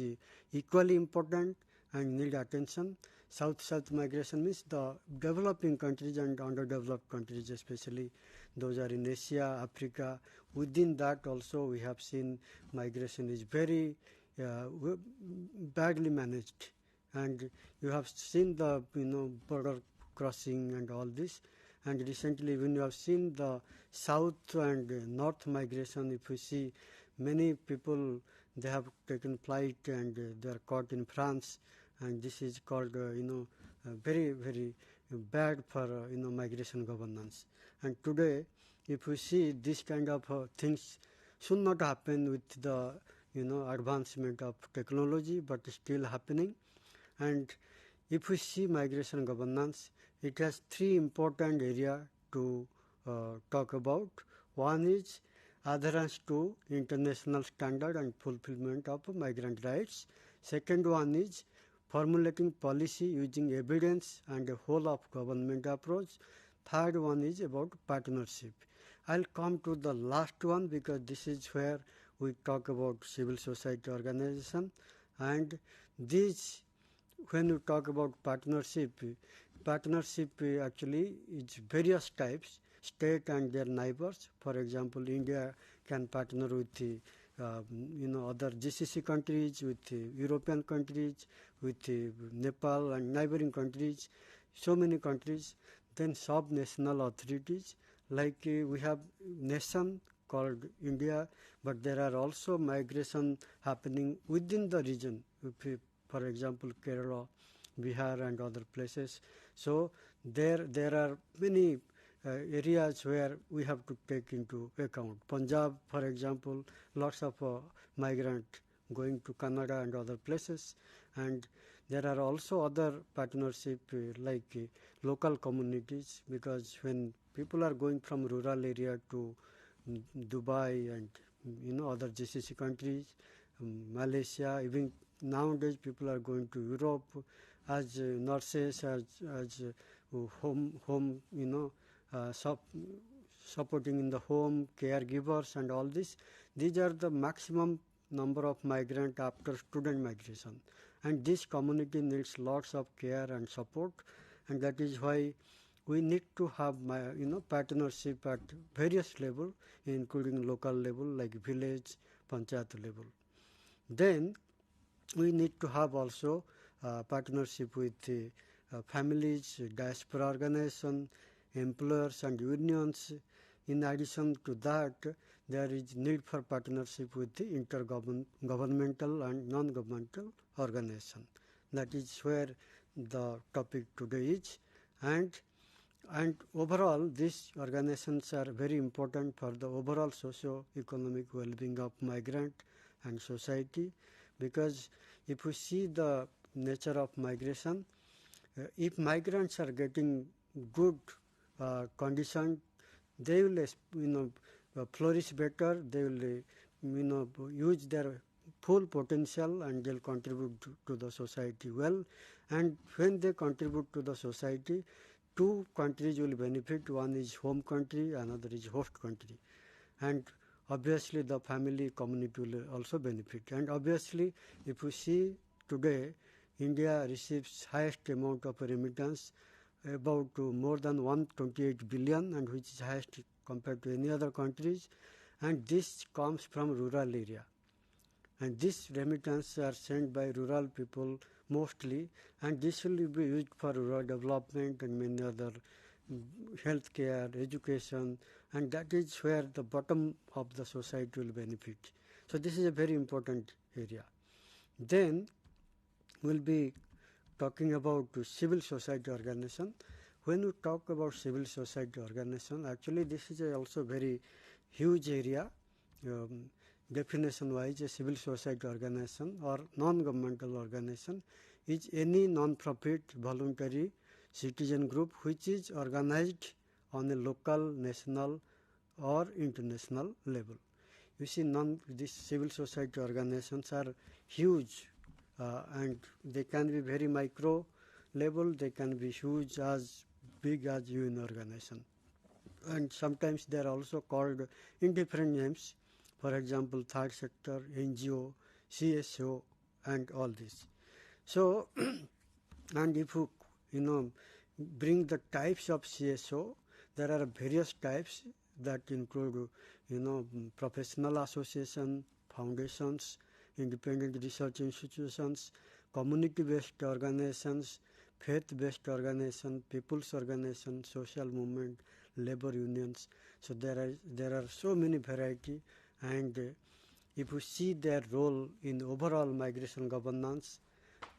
equally important and need attention. South-south migration means the developing countries and underdeveloped countries, especially those are in Asia, Africa. Within that also we have seen migration is very badly managed, and you have seen the border crossing and all this. And recently when you have seen the south and north migration, if you see many people, they have taken flight and they are caught in France, and this is called very, very bad for migration governance. And today, if we see this kind of things should not happen with the advancement of technology, but still happening. And if we see migration governance, it has three important areas to talk about. One is adherence to international standard and fulfillment of migrant rights. Second one is formulating policy using evidence and a whole of government approach. Third one is about partnership. I'll come to the last one because this is where we talk about civil society organization, and this, when you talk about partnership actually is various types, state and their neighbors. For example, India can partner with the other GCC countries, with European countries, with Nepal and neighboring countries, so many countries. Then sub-national authorities, like we have nation called India, but there are also migration happening within the region. For example, Kerala, Bihar and other places. So there are many areas where we have to take into account. Punjab, for example, lots of migrant going to Canada and other places, and there are also other partnership like local communities, because when people are going from rural area to Dubai and other GCC countries, Malaysia, even nowadays people are going to Europe as nurses, as home supporting in the home, caregivers and all this. These are the maximum number of migrant after student migration, and this community needs lots of care and support, and that is why we need to have partnership at various level, including local level like village, panchayat level. Then we need to have also partnership with families, diaspora organization, employers and unions. In addition to that, there is need for partnership with the intergovernmental and non-governmental organization. That is where the topic today is, and overall these organizations are very important for the overall socio-economic well-being of migrant and society, because if we see the nature of migration, if migrants are getting good condition, they will flourish better, they will use their full potential and they'll contribute to the society well. And when they contribute to the society, two countries will benefit. One is home country, another is host country, and obviously the family community will also benefit. And obviously if we see today, India receives highest amount of remittance, about more than 128 billion, and which is highest compared to any other countries, and this comes from rural area, and this remittance are sent by rural people mostly, and this will be used for rural development and many other healthcare, education, and that is where the bottom of the society will benefit. So this is a very important area. Then we'll be talking about civil society organization. When we talk about civil society organization, actually this is also very huge area. Definition wise, a civil society organization or non-governmental organization is any non-profit voluntary citizen group which is organized on a local, national or international level. You see, these civil society organizations are huge, and they can be very micro level, they can be huge as big as UN organization, and sometimes they are also called in different names. For example, third sector, NGO, CSO, and all this. So, and if you bring the types of CSO, there are various types that include professional association, foundations, independent research institutions, community-based organizations, faith-based organization, people's organization, social movement, labor unions. So there are so many variety, and if we see their role in overall migration governance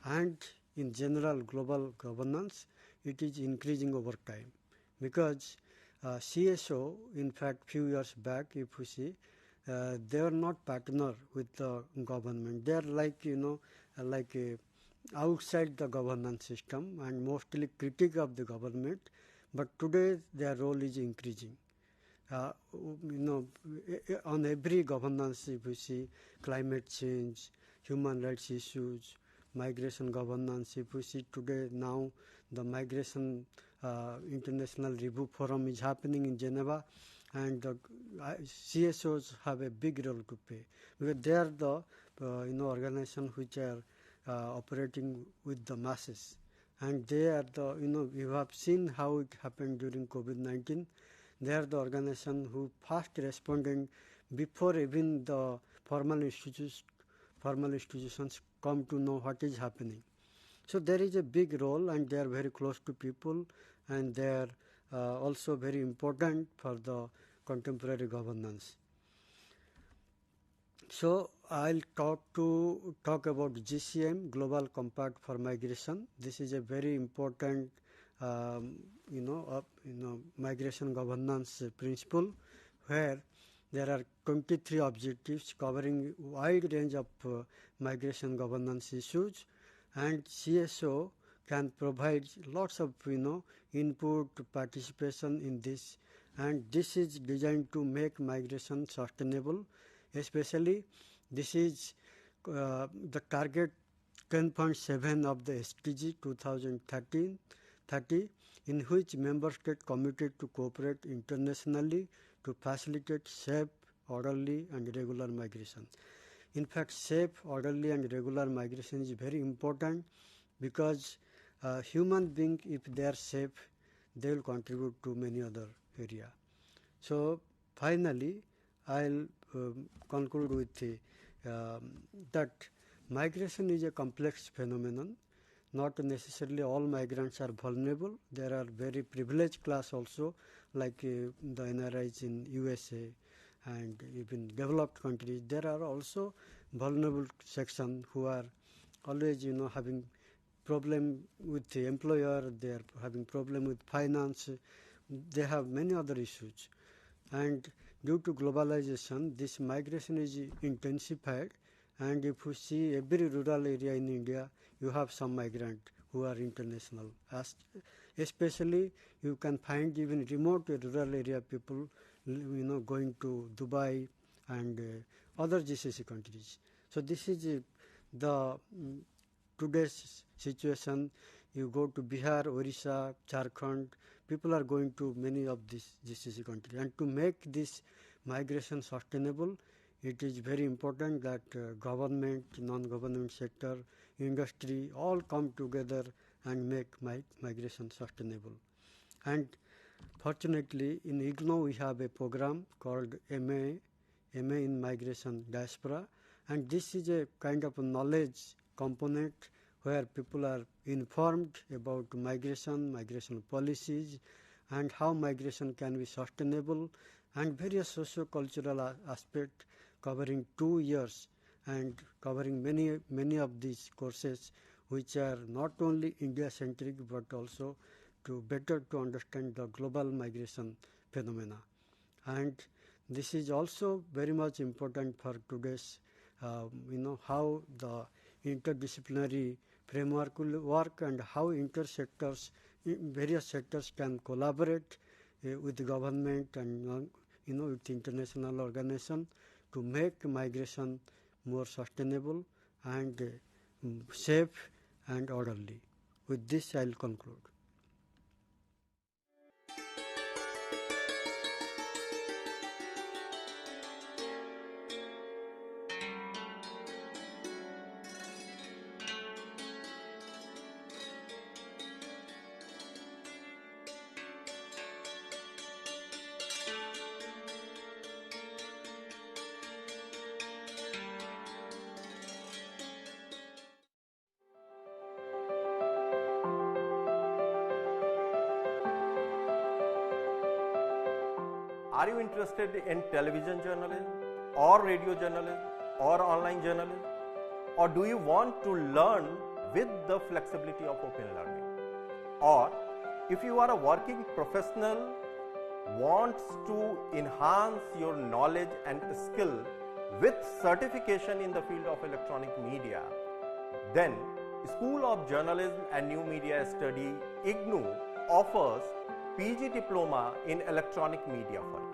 and in general global governance, it is increasing over time, because CSO, in fact, few years back, if we see, they are not partner with the government. They are like outside the governance system and mostly critic of the government. But today their role is increasing. On every governance, if we see climate change, human rights issues, migration governance, if we see today now the migration international review forum is happening in Geneva, and the CSOs have a big role to play, because they are the organization which are operating with the masses, and they are the you have seen how it happened during COVID-19. They are the organization who first responded before even the formal institutions come to know what is happening. So there is a big role, and they are very close to people, and they are also very important for the contemporary governance. So I'll talk about GCM, Global Compact for Migration. This is a very important migration governance principle, where there are 23 objectives covering wide range of migration governance issues, and CSO can provide lots of input, participation in this, and this is designed to make migration sustainable. Especially this is the target 10.7 of the SDG 2030, in which member states committed to cooperate internationally to facilitate safe, orderly and regular migration. In fact, safe, orderly and regular migration is very important, because human beings, if they are safe, they will contribute to many other area. So finally, I'll conclude with that migration is a complex phenomenon. Not necessarily all migrants are vulnerable. There are very privileged class also, like the NRIs in USA and even developed countries. There are also vulnerable section who are always having problem with the employer, they are having problem with finance, they have many other issues. And due to globalization, this migration is intensified, and if you see every rural area in India, you have some migrant who are international. Especially you can find even remote rural area people going to Dubai and other GCC countries. So this is the today's situation. You go to Bihar, Orissa, Jharkhand, people are going to many of these GCC countries. And to make this migration sustainable, it is very important that government, non-government sector, industry all come together and make migration sustainable. And fortunately, in IGNOU we have a program called MA in Migration Diaspora, and this is a kind of a knowledge component where people are informed about migration policies, and how migration can be sustainable, and various socio-cultural aspects covering 2 years and covering many of these courses, which are not only India-centric but also to better to understand the global migration phenomena. And this is also very much important for today's, how the interdisciplinary framework will work, and how various sectors can collaborate with the government and with international organization to make migration more sustainable and safe and orderly. With this, I will conclude. Are you interested in television journalism or radio journalism or online journalism? Or do you want to learn with the flexibility of open learning? Or if you are a working professional, wants to enhance your knowledge and skill with certification in the field of electronic media, then School of Journalism and New Media Study IGNOU offers PG Diploma in Electronic Media for you.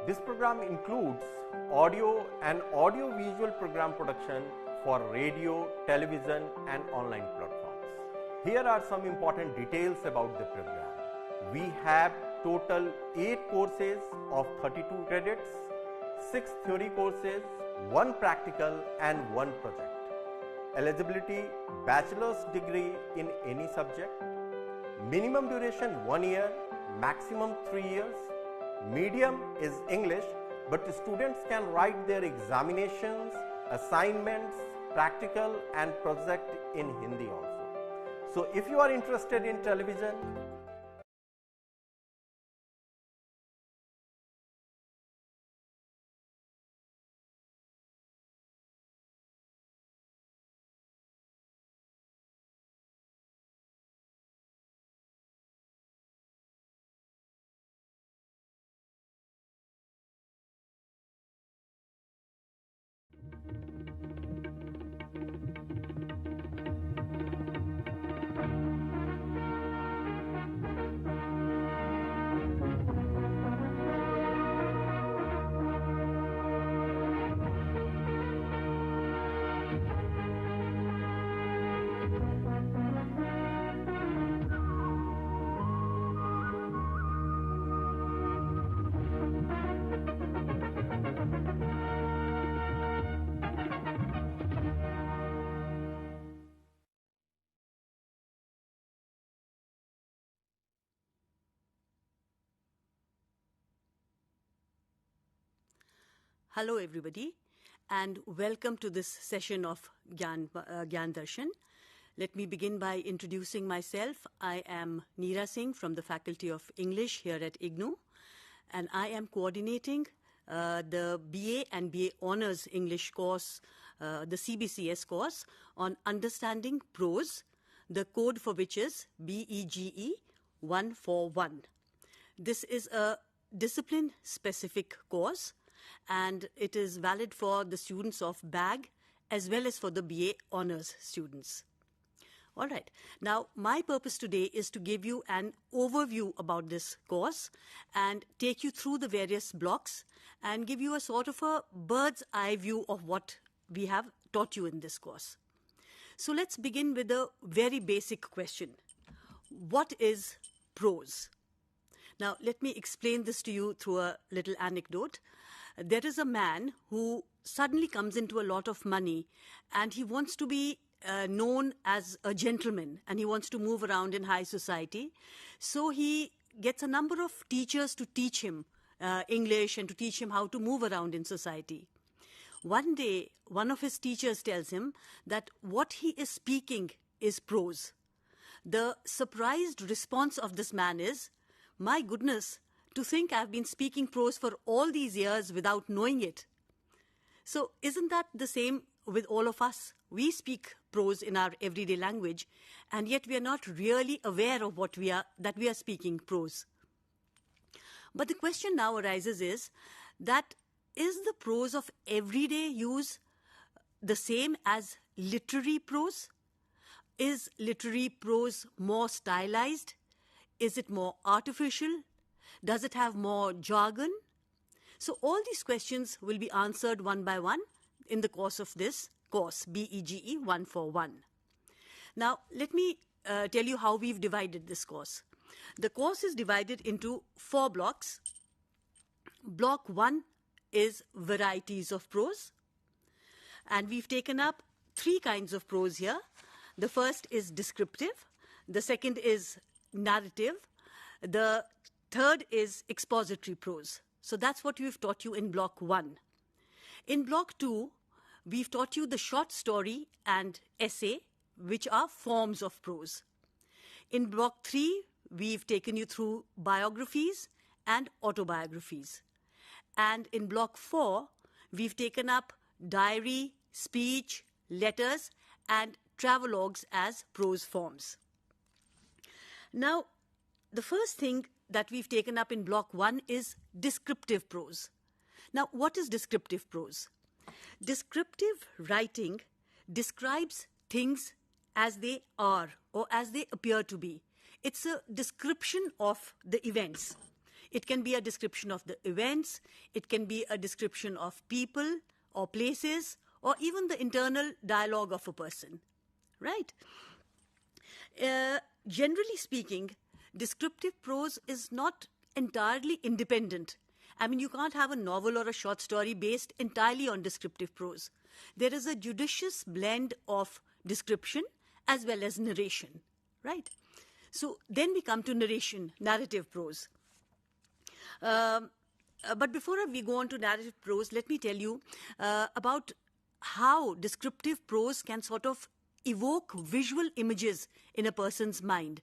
This program includes audio and audio-visual program production for radio, television and online platforms. Here are some important details about the program. We have total 8 courses of 32 credits, 6 theory courses, 1 practical and 1 project. Eligibility: bachelor's degree in any subject. Minimum duration 1 year, maximum 3 years. Medium is English, but students can write their examinations, assignments, practical and project in Hindi also. So if you are interested in television, Hello everybody and welcome to this session of Gyan Darshan. Let me begin by introducing myself. I am Neera Singh from the Faculty of English here at IGNOU, and I am coordinating the BA and BA Honours English course, the CBCS course on Understanding Prose, the code for which is BEGE 141. This is a discipline-specific course and it is valid for the students of BAG as well as for the BA Honours students. All right. Now, my purpose today is to give you an overview about this course and take you through the various blocks and give you a sort of a bird's eye view of what we have taught you in this course. So let's begin with a very basic question. What is prose? Now, let me explain this to you through a little anecdote. There is a man who suddenly comes into a lot of money and he wants to be known as a gentleman and he wants to move around in high society. So he gets a number of teachers to teach him English and to teach him how to move around in society. One day, one of his teachers tells him that what he is speaking is prose. The surprised response of this man is, "My goodness, to think I've been speaking prose for all these years without knowing it." So isn't that the same with all of us? We speak prose in our everyday language, and yet we are not really aware of that we are speaking prose. But the question now arises is the prose of everyday use the same as literary prose? Is literary prose more stylized? Is it more artificial? Does it have more jargon? So all these questions will be answered one by one in the course of this course, BEGE 141. Now, let me tell you how we've divided this course. The course is divided into 4 blocks. Block 1 is varieties of prose. And we've taken up 3 kinds of prose here. The first is descriptive. The second is narrative. The third is expository prose. So that's what we've taught you in block 1. In block 2, we've taught you the short story and essay, which are forms of prose. In block 3, we've taken you through biographies and autobiographies. And in block 4, we've taken up diary, speech, letters, and travelogues as prose forms. Now, the first thing that we've taken up in block 1 is descriptive prose. Now, what is descriptive prose? Descriptive writing describes things as they are or as they appear to be. It's a description of the events. It can be a description of the events, it can be a description of people or places, or even the internal dialogue of a person, right? Generally speaking, descriptive prose is not entirely independent. I mean, you can't have a novel or a short story based entirely on descriptive prose. There is a judicious blend of description as well as narration, right? So then we come to narrative prose. But before we go on to narrative prose, let me tell you about how descriptive prose can sort of evoke visual images in a person's mind.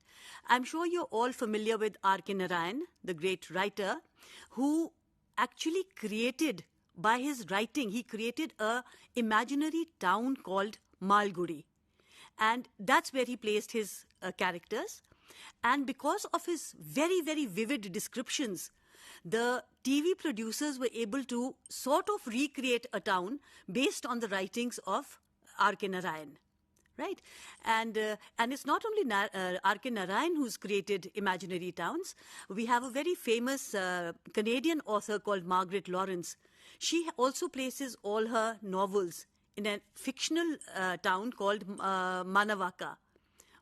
I'm sure you're all familiar with R.K. Narayan, the great writer, who actually created, by his writing, he created an imaginary town called Malgudi. And that's where he placed his characters. And because of his very, very vivid descriptions, the TV producers were able to sort of recreate a town based on the writings of R.K. Narayan. Right? And it's not only R.K. Narayan who's created imaginary towns. We have a very famous Canadian author called Margaret Lawrence. She also places all her novels in a fictional town called Manawaka.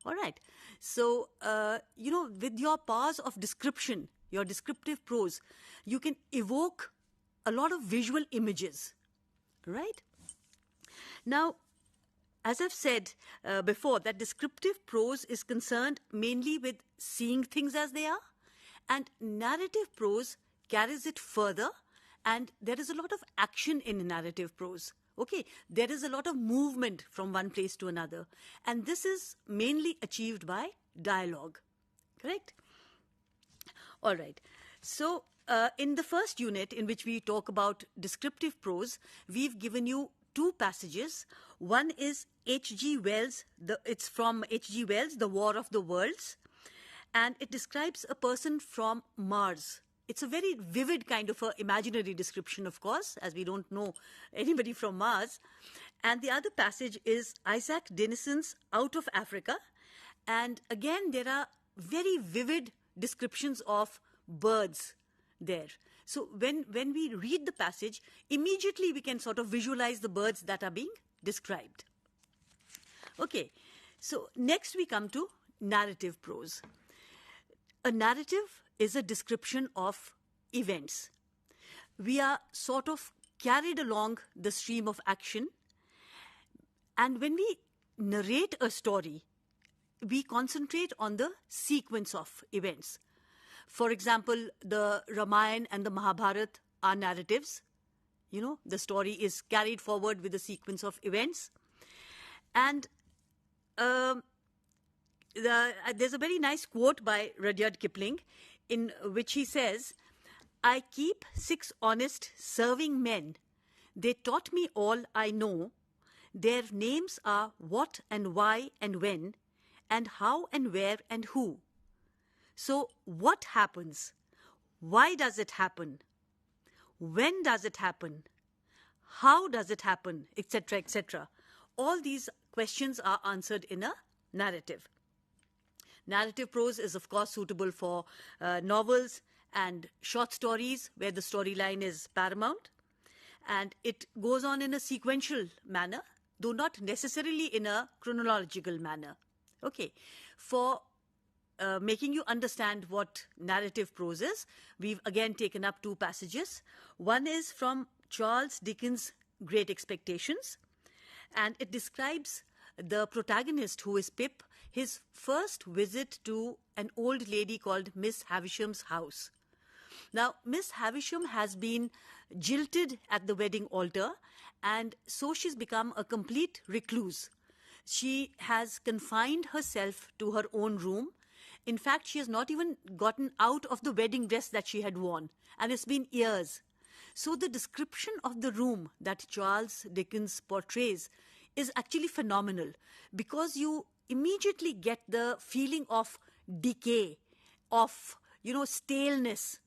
All right. So, with your powers of description, your descriptive prose, you can evoke a lot of visual images. Right? Now, as I've said before, that descriptive prose is concerned mainly with seeing things as they are, and narrative prose carries it further And there is a lot of action in narrative prose. Okay, there is a lot of movement from one place to another. And this is mainly achieved by dialogue. Correct? All right. So, in the first unit, in which we talk about descriptive prose, we've given you two passages. One is H.G. Wells, it's from H.G. Wells, The War of the Worlds, and it describes a person from Mars. It's a very vivid kind of a imaginary description, of course, as we don't know anybody from Mars. And the other passage is Isaac Denison's Out of Africa. And again, there are very vivid descriptions of birds there. So when we read the passage, immediately we can sort of visualize the birds that are being described. Okay, so next we come to narrative prose. A narrative is a description of events. We are sort of carried along the stream of action, and when we narrate a story, we concentrate on the sequence of events. For example, the Ramayana and the Mahabharata are narratives. You know, the story is carried forward with a sequence of events. And there's a very nice quote by Rudyard Kipling in which he says, "I keep 6 honest serving men. They taught me all I know. Their names are what and why and when, and how and where and who." So what happens? Why does it happen? When does it happen? How does it happen? Etc., etc. All these questions are answered in a narrative. Narrative prose is, of course, suitable for novels and short stories where the storyline is paramount. And it goes on in a sequential manner, though not necessarily in a chronological manner. Okay, for making you understand what narrative prose is, we've again taken up 2 passages. One is from Charles Dickens' Great Expectations, and it describes the protagonist, who is Pip, his first visit to an old lady called Miss Havisham's house. Now, Miss Havisham has been jilted at the wedding altar, and so she's become a complete recluse. She has confined herself to her own room. In fact, she has not even gotten out of the wedding dress that she had worn, and it's been years. So the description of the room that Charles Dickens portrays is actually phenomenal, because you immediately get the feeling of decay, of, staleness,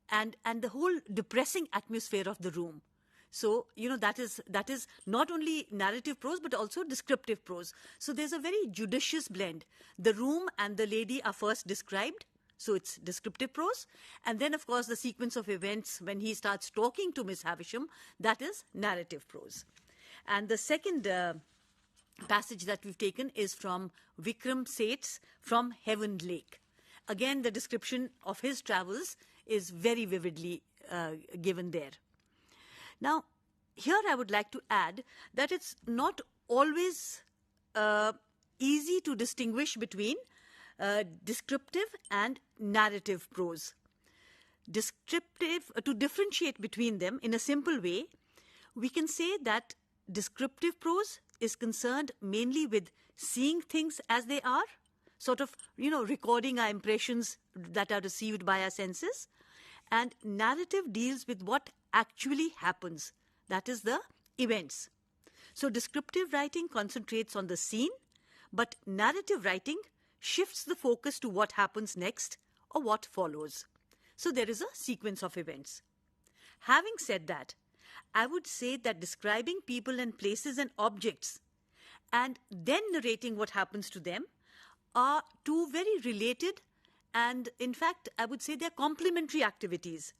and the whole depressing atmosphere of the room. So, that is not only narrative prose, but also descriptive prose. So there's a very judicious blend. The room and the lady are first described, so it's descriptive prose. And then, of course, the sequence of events when he starts talking to Miss Havisham, that is narrative prose. And the second passage that we've taken is from Vikram Seth's From Heaven Lake. Again, the description of his travels is very vividly given there. Now, here I would like to add that it's not always easy to distinguish between descriptive and narrative prose. To differentiate between them in a simple way, we can say that descriptive prose is concerned mainly with seeing things as they are, sort of, recording our impressions that are received by our senses. And narrative deals with what actually happens, that is the events. So descriptive writing concentrates on the scene, but narrative writing shifts the focus to what happens next or what follows. So there is a sequence of events. Having said that, I would say that describing people and places and objects and then narrating what happens to them are 2 very related, and in fact, I would say they're complementary activities.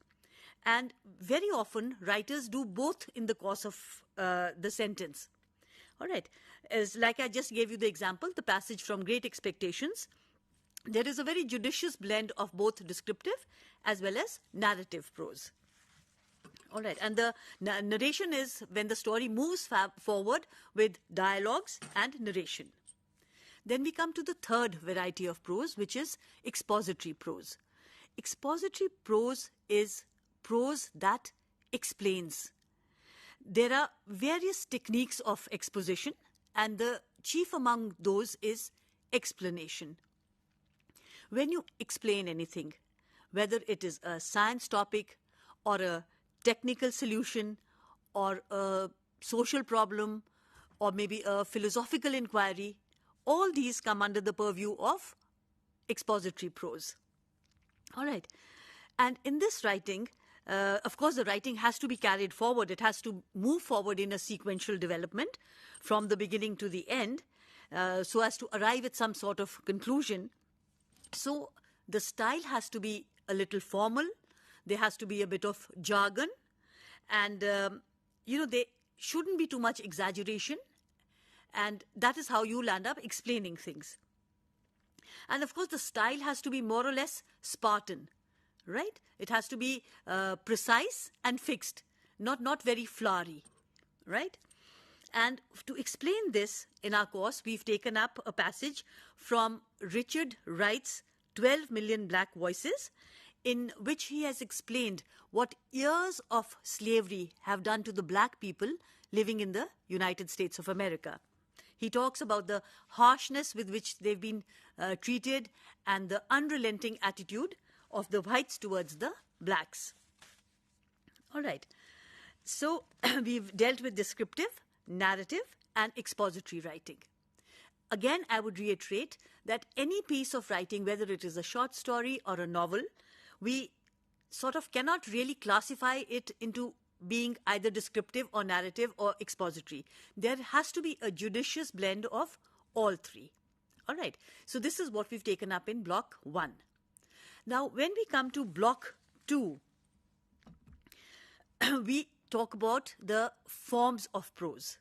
And very often, writers do both in the course of the sentence. All right. As like I just gave you the example, the passage from Great Expectations, there is a very judicious blend of both descriptive as well as narrative prose. All right. And the narration is when the story moves forward with dialogues and narration. Then we come to the third variety of prose, which is expository prose. Expository prose is prose that explains. There are various techniques of exposition, and the chief among those is explanation. When you explain anything, whether it is a science topic or a technical solution or a social problem or maybe a philosophical inquiry, all these come under the purview of expository prose. All right. And in this writing, of course, the writing has to be carried forward. It has to move forward in a sequential development from the beginning to the end, so as to arrive at some sort of conclusion. So the style has to be a little formal. There has to be a bit of jargon. And, there shouldn't be too much exaggeration. And that is how you'll end up explaining things. And of course, the style has to be more or less Spartan, right? It has to be precise and fixed, not very flowery, right? And to explain this in our course, we've taken up a passage from Richard Wright's 12 Million Black Voices, in which he has explained what years of slavery have done to the black people living in the United States of America. He talks about the harshness with which they've been treated and the unrelenting attitude of the whites towards the blacks. All right. So we've dealt with descriptive, narrative, and expository writing. Again, I would reiterate that any piece of writing, whether it is a short story or a novel, we sort of cannot really classify it into being either descriptive or narrative or expository. There has to be a judicious blend of all three. All right. So this is what we've taken up in block 1. Now, when we come to block 2, we talk about the forms of prose.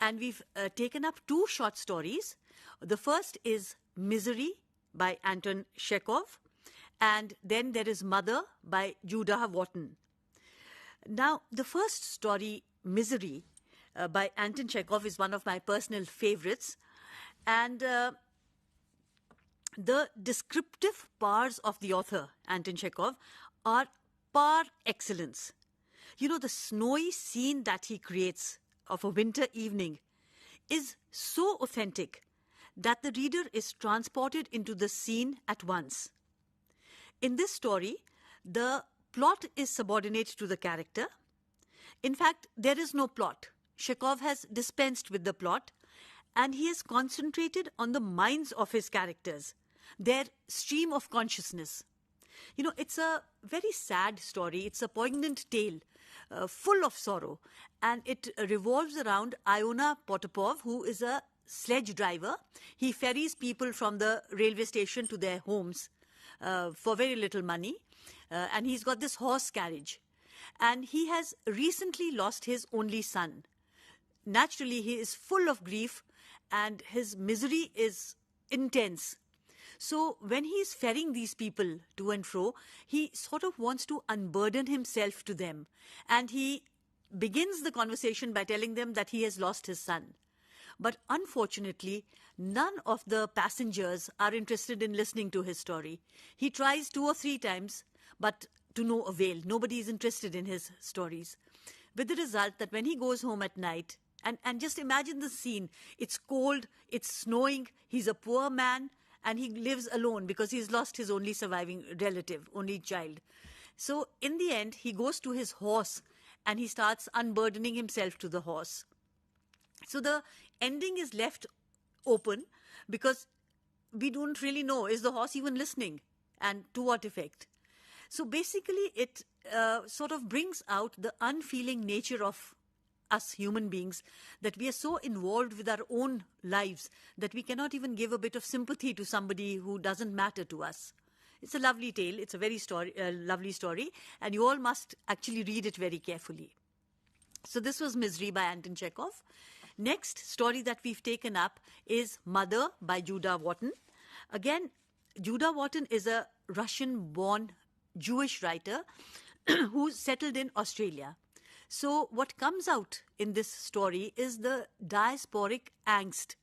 And we've taken up 2 short stories. The first is Misery by Anton Chekhov, and then there is Mother by Judah Wharton. Now, the first story, Misery, by Anton Chekhov, is one of my personal favorites. And the descriptive powers of the author, Anton Chekhov, are par excellence. The snowy scene that he creates of a winter evening is so authentic that the reader is transported into the scene at once. In this story, the plot is subordinate to the character. In fact, there is no plot. Chekhov has dispensed with the plot, and he has concentrated on the minds of his characters, their stream of consciousness. It's a very sad story. It's a poignant tale, full of sorrow, and it revolves around Iona Potapov, who is a sledge driver. He ferries people from the railway station to their homes for very little money, and he's got this horse carriage. And he has recently lost his only son. Naturally, he is full of grief, and his misery is intense. So when he is ferrying these people to and fro, he sort of wants to unburden himself to them. And he begins the conversation by telling them that he has lost his son. But unfortunately, none of the passengers are interested in listening to his story. He tries 2 or 3 times, but to no avail. Nobody is interested in his stories. With the result that when he goes home at night, and just imagine the scene, it's cold, it's snowing, he's a poor man, and he lives alone because he's lost his only surviving relative, only child. So in the end, he goes to his horse and he starts unburdening himself to the horse. So the ending is left open because we don't really know, is the horse even listening, and to what effect? So basically it sort of brings out the unfeeling nature of us human beings, that we are so involved with our own lives that we cannot even give a bit of sympathy to somebody who doesn't matter to us. It's a lovely tale. It's a very lovely story, and you all must actually read it very carefully. So this was Misery by Anton Chekhov. Next story that we've taken up is Mother by Judah Wharton. Again, Judah Wharton is a Russian-born Jewish writer who settled in Australia. So what comes out in this story is the diasporic angst.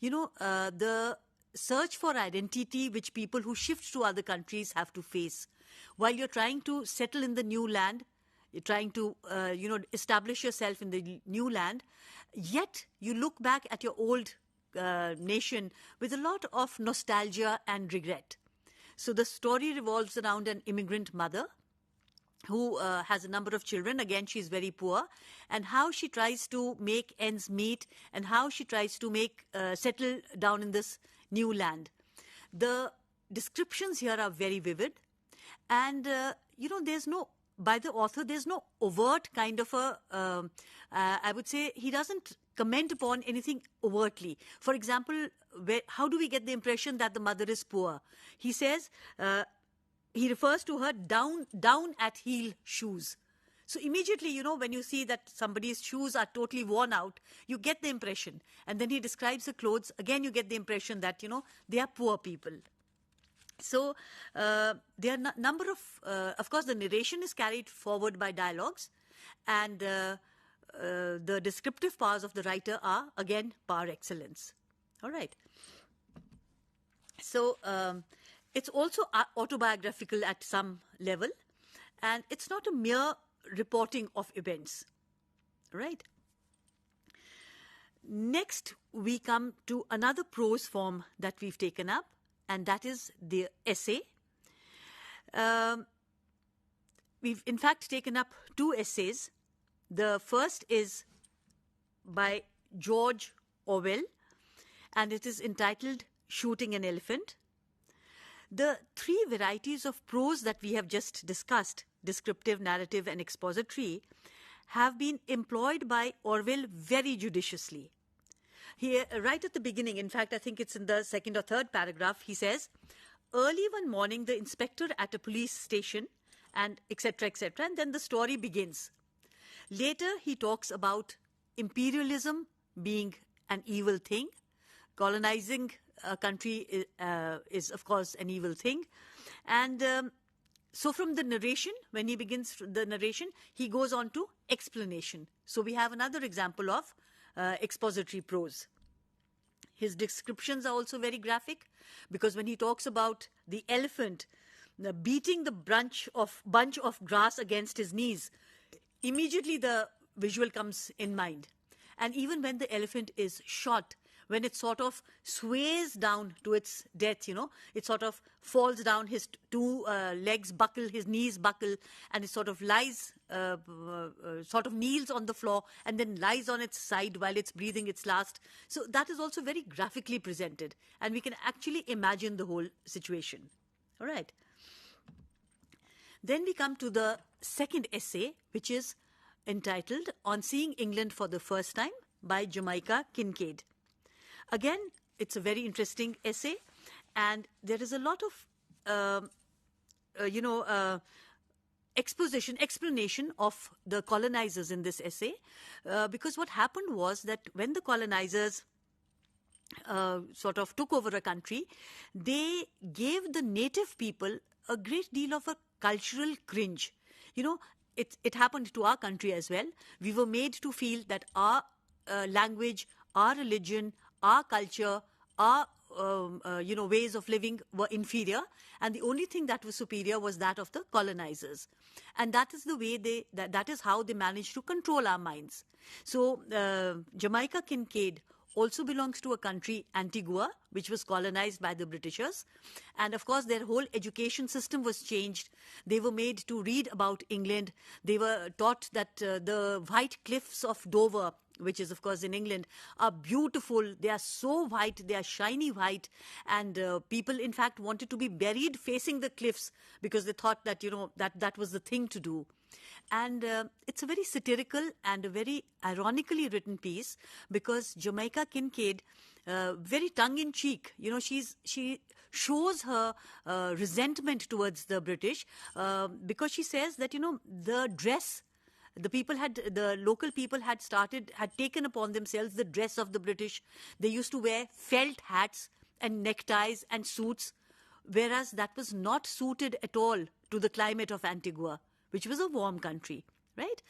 The search for identity which people who shift to other countries have to face. While you're trying to settle in the new land, you're trying to, establish yourself in the new land, yet you look back at your old nation with a lot of nostalgia and regret. So the story revolves around an immigrant mother who has a number of children. Again, she's very poor, and how she tries to make ends meet and how she tries to settle down in this new land. The descriptions here are very vivid, and by the author, there's no overt kind of I would say he doesn't comment upon anything overtly. For example, how do we get the impression that the mother is poor? He says, he refers to her down at heel shoes. So immediately, when you see that somebody's shoes are totally worn out, you get the impression. And then he describes the clothes. Again, you get the impression that, they are poor people. So there are number of course, the narration is carried forward by dialogues, and the descriptive powers of the writer are, again, par excellence. All right. So it's also autobiographical at some level, and it's not a mere reporting of events. Right. Next, we come to another prose form that we've taken up, and that is the essay. We've in fact taken up two essays. The first is by George Orwell, and it is entitled Shooting an Elephant. The three varieties of prose that we have just discussed, descriptive, narrative, and expository, have been employed by Orwell very judiciously. Here, right at the beginning, in fact, I think it's in the second or third paragraph, he says, early one morning, the inspector at a police station, and etc., and then the story begins. Later, he talks about imperialism being an evil thing. Colonizing a country is, of course, an evil thing. And so from the narration, when he begins the narration, he goes on to explanation. So we have another example of expository prose. His descriptions are also very graphic, because when he talks about the elephant beating the bunch of grass against his knees, immediately the visual comes in mind. And even when the elephant is shot, when it sort of sways down to its death, it sort of falls down, his two legs buckle, his knees buckle, and it sort of lies, sort of kneels on the floor and then lies on its side while it's breathing its last. So that is also very graphically presented, and we can actually imagine the whole situation. All right. Then we come to the second essay, which is entitled On Seeing England for the First Time by Jamaica Kincaid. Again, it's a very interesting essay, and there is a lot of, explanation of the colonizers in this essay, because what happened was that when the colonizers sort of took over a country, they gave the native people a great deal of a cultural cringe. It happened to our country as well. We were made to feel that our language, our religion, our culture, our ways of living were inferior, and the only thing that was superior was that of the colonizers. And that is the way that is how they managed to control our minds. So Jamaica Kincaid also belongs to a country, Antigua, which was colonized by the Britishers. And of course, their whole education system was changed. They were made to read about England. They were taught that the white cliffs of Dover, which is, of course, in England, are beautiful. They are so white, they are shiny white. And people, in fact, wanted to be buried facing the cliffs because they thought that, that was the thing to do. And it's a very satirical and a very ironically written piece, because Jamaica Kincaid, very tongue-in-cheek, she shows her resentment towards the British because she says that, the dress, the local people had taken upon themselves the dress of the British. They used to wear felt hats and neckties and suits, whereas that was not suited at all to the climate of Antigua, which was a warm country, right?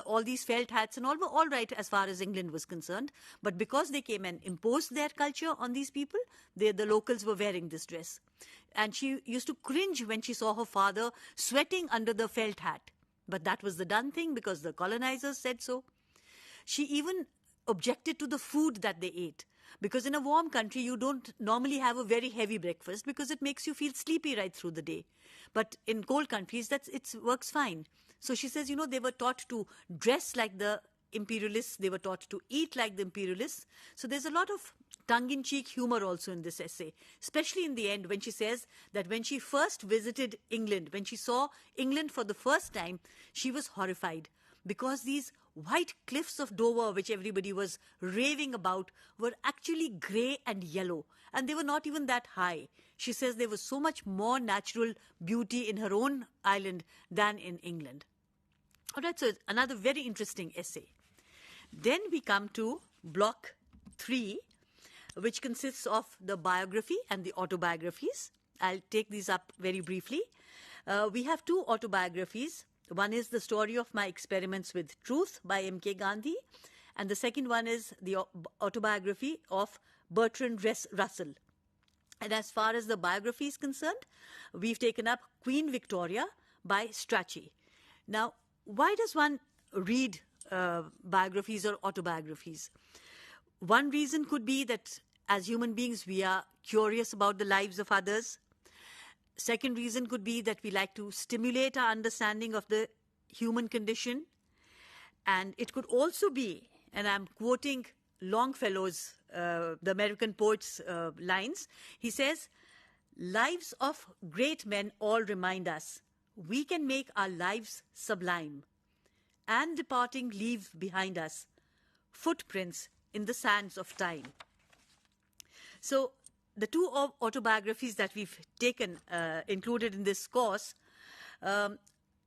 All these felt hats and all were all right as far as England was concerned. But because they came and imposed their culture on these people, the locals were wearing this dress. And she used to cringe when she saw her father sweating under the felt hat. but that was the done thing because the colonizers said so. She even objected to the food that they ate, because in a warm country you don't normally have a very heavy breakfast because it makes you feel sleepy right through the day. But in cold countries, it works fine. So she says, they were taught to dress like the imperialists, they were taught to eat like the imperialists. So there's a lot of tongue-in-cheek humor also in this essay, especially in the end when she says that when she first visited England, when she saw England for the first time, she was horrified because these white cliffs of Dover, which everybody was raving about, were actually grey and yellow, and they were not even that high. She says there was so much more natural beauty in her own island than in England. All right, so it's another very interesting essay. Then we come to block 3, which consists of the biography and the autobiographies. I'll take these up very briefly. We have 2 autobiographies. One is The Story of My Experiments with Truth by M.K. Gandhi, and the second one is the autobiography of Bertrand Russell. And as far as the biography is concerned, we've taken up Queen Victoria by Strachey. Now, why does one read biographies or autobiographies? One reason could be that as human beings, we are curious about the lives of others. Second reason could be that we like to stimulate our understanding of the human condition. And it could also be, and I'm quoting Longfellow's, the American poet's lines, he says, "Lives of great men all remind us we can make our lives sublime, and departing leave behind us footprints in the sands of time." So the 2 autobiographies that we've taken, included in this course,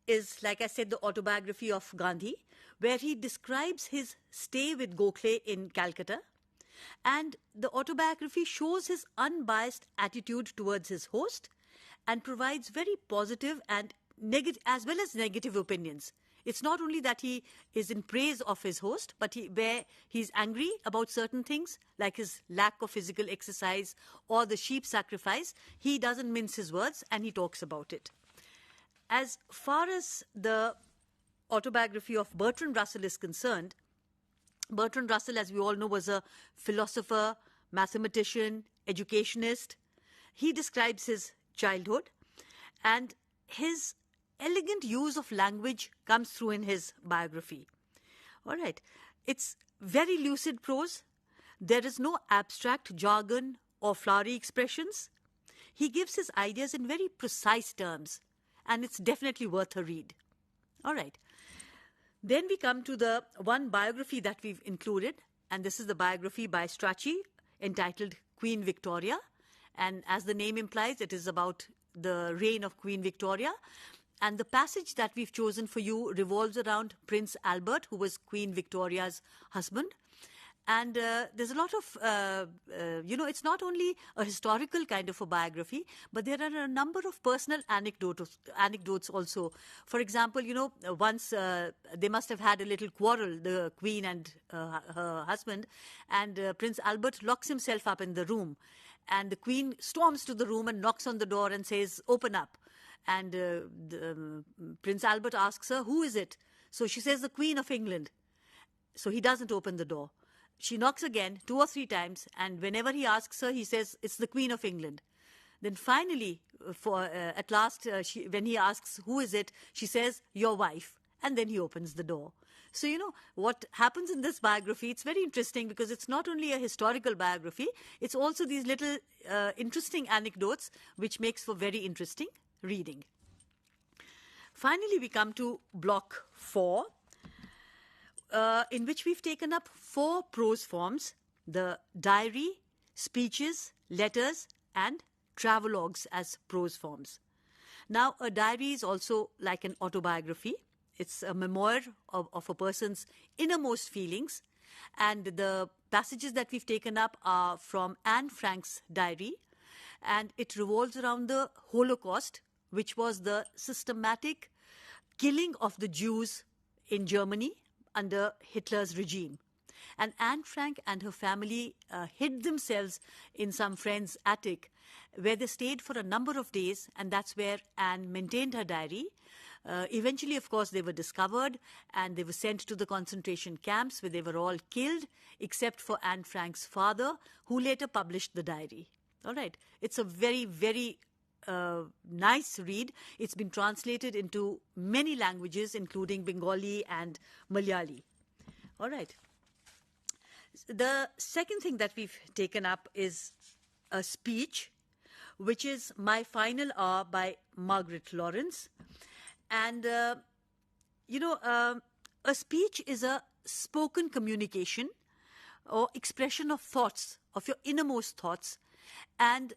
is, like I said, the autobiography of Gandhi, where he describes his stay with Gokhale in Calcutta. And the autobiography shows his unbiased attitude towards his host and provides very positive and negative, as well as negative opinions. It's not only that he is in praise of his host, but where he's angry about certain things, like his lack of physical exercise or the sheep sacrifice, he doesn't mince his words and he talks about it. As far as the autobiography of Bertrand Russell is concerned, Bertrand Russell, as we all know, was a philosopher, mathematician, educationist. He describes his childhood, and his elegant use of language comes through in his biography. All right. It's very lucid prose. There is no abstract jargon or flowery expressions. He gives his ideas in very precise terms, and it's definitely worth a read. All right. Then we come to the one biography that we've included, and this is the biography by Strachey entitled Queen Victoria. And as the name implies, it is about the reign of Queen Victoria. And the passage that we've chosen for you revolves around Prince Albert, who was Queen Victoria's husband. And there's a lot of, it's not only a historical kind of a biography, but there are a number of personal anecdotes also. For example, once they must have had a little quarrel, the Queen and her husband, and Prince Albert locks himself up in the room. And the Queen storms to the room and knocks on the door and says, "Open up." And Prince Albert asks her, "Who is it?" So she says, "The Queen of England." So he doesn't open the door. She knocks again 2 or 3 times, and whenever he asks her, he says, "It's the Queen of England." Then finally, at last, when he asks, "Who is it?" she says, "Your wife." And then he opens the door. So, what happens in this biography, it's very interesting because it's not only a historical biography, it's also these little interesting anecdotes, which makes for very interesting reading. Finally, we come to block 4, in which we've taken up 4 prose forms: the diary, speeches, letters, and travelogues as prose forms. Now, a diary is also like an autobiography. It's a memoir of a person's innermost feelings. And the passages that we've taken up are from Anne Frank's diary. And it revolves around the Holocaust, which was the systematic killing of the Jews in Germany under Hitler's regime. And Anne Frank and her family hid themselves in some friend's attic, where they stayed for a number of days, and that's where Anne maintained her diary. Eventually, of course, they were discovered and they were sent to the concentration camps where they were all killed, except for Anne Frank's father, who later published the diary. All right. It's a very, very nice read. It's been translated into many languages, including Bengali and Malayali. All right. The second thing that we've taken up is a speech, which is My Final Hour by Margaret Lawrence. And, a speech is a spoken communication or expression of thoughts, of your innermost thoughts. And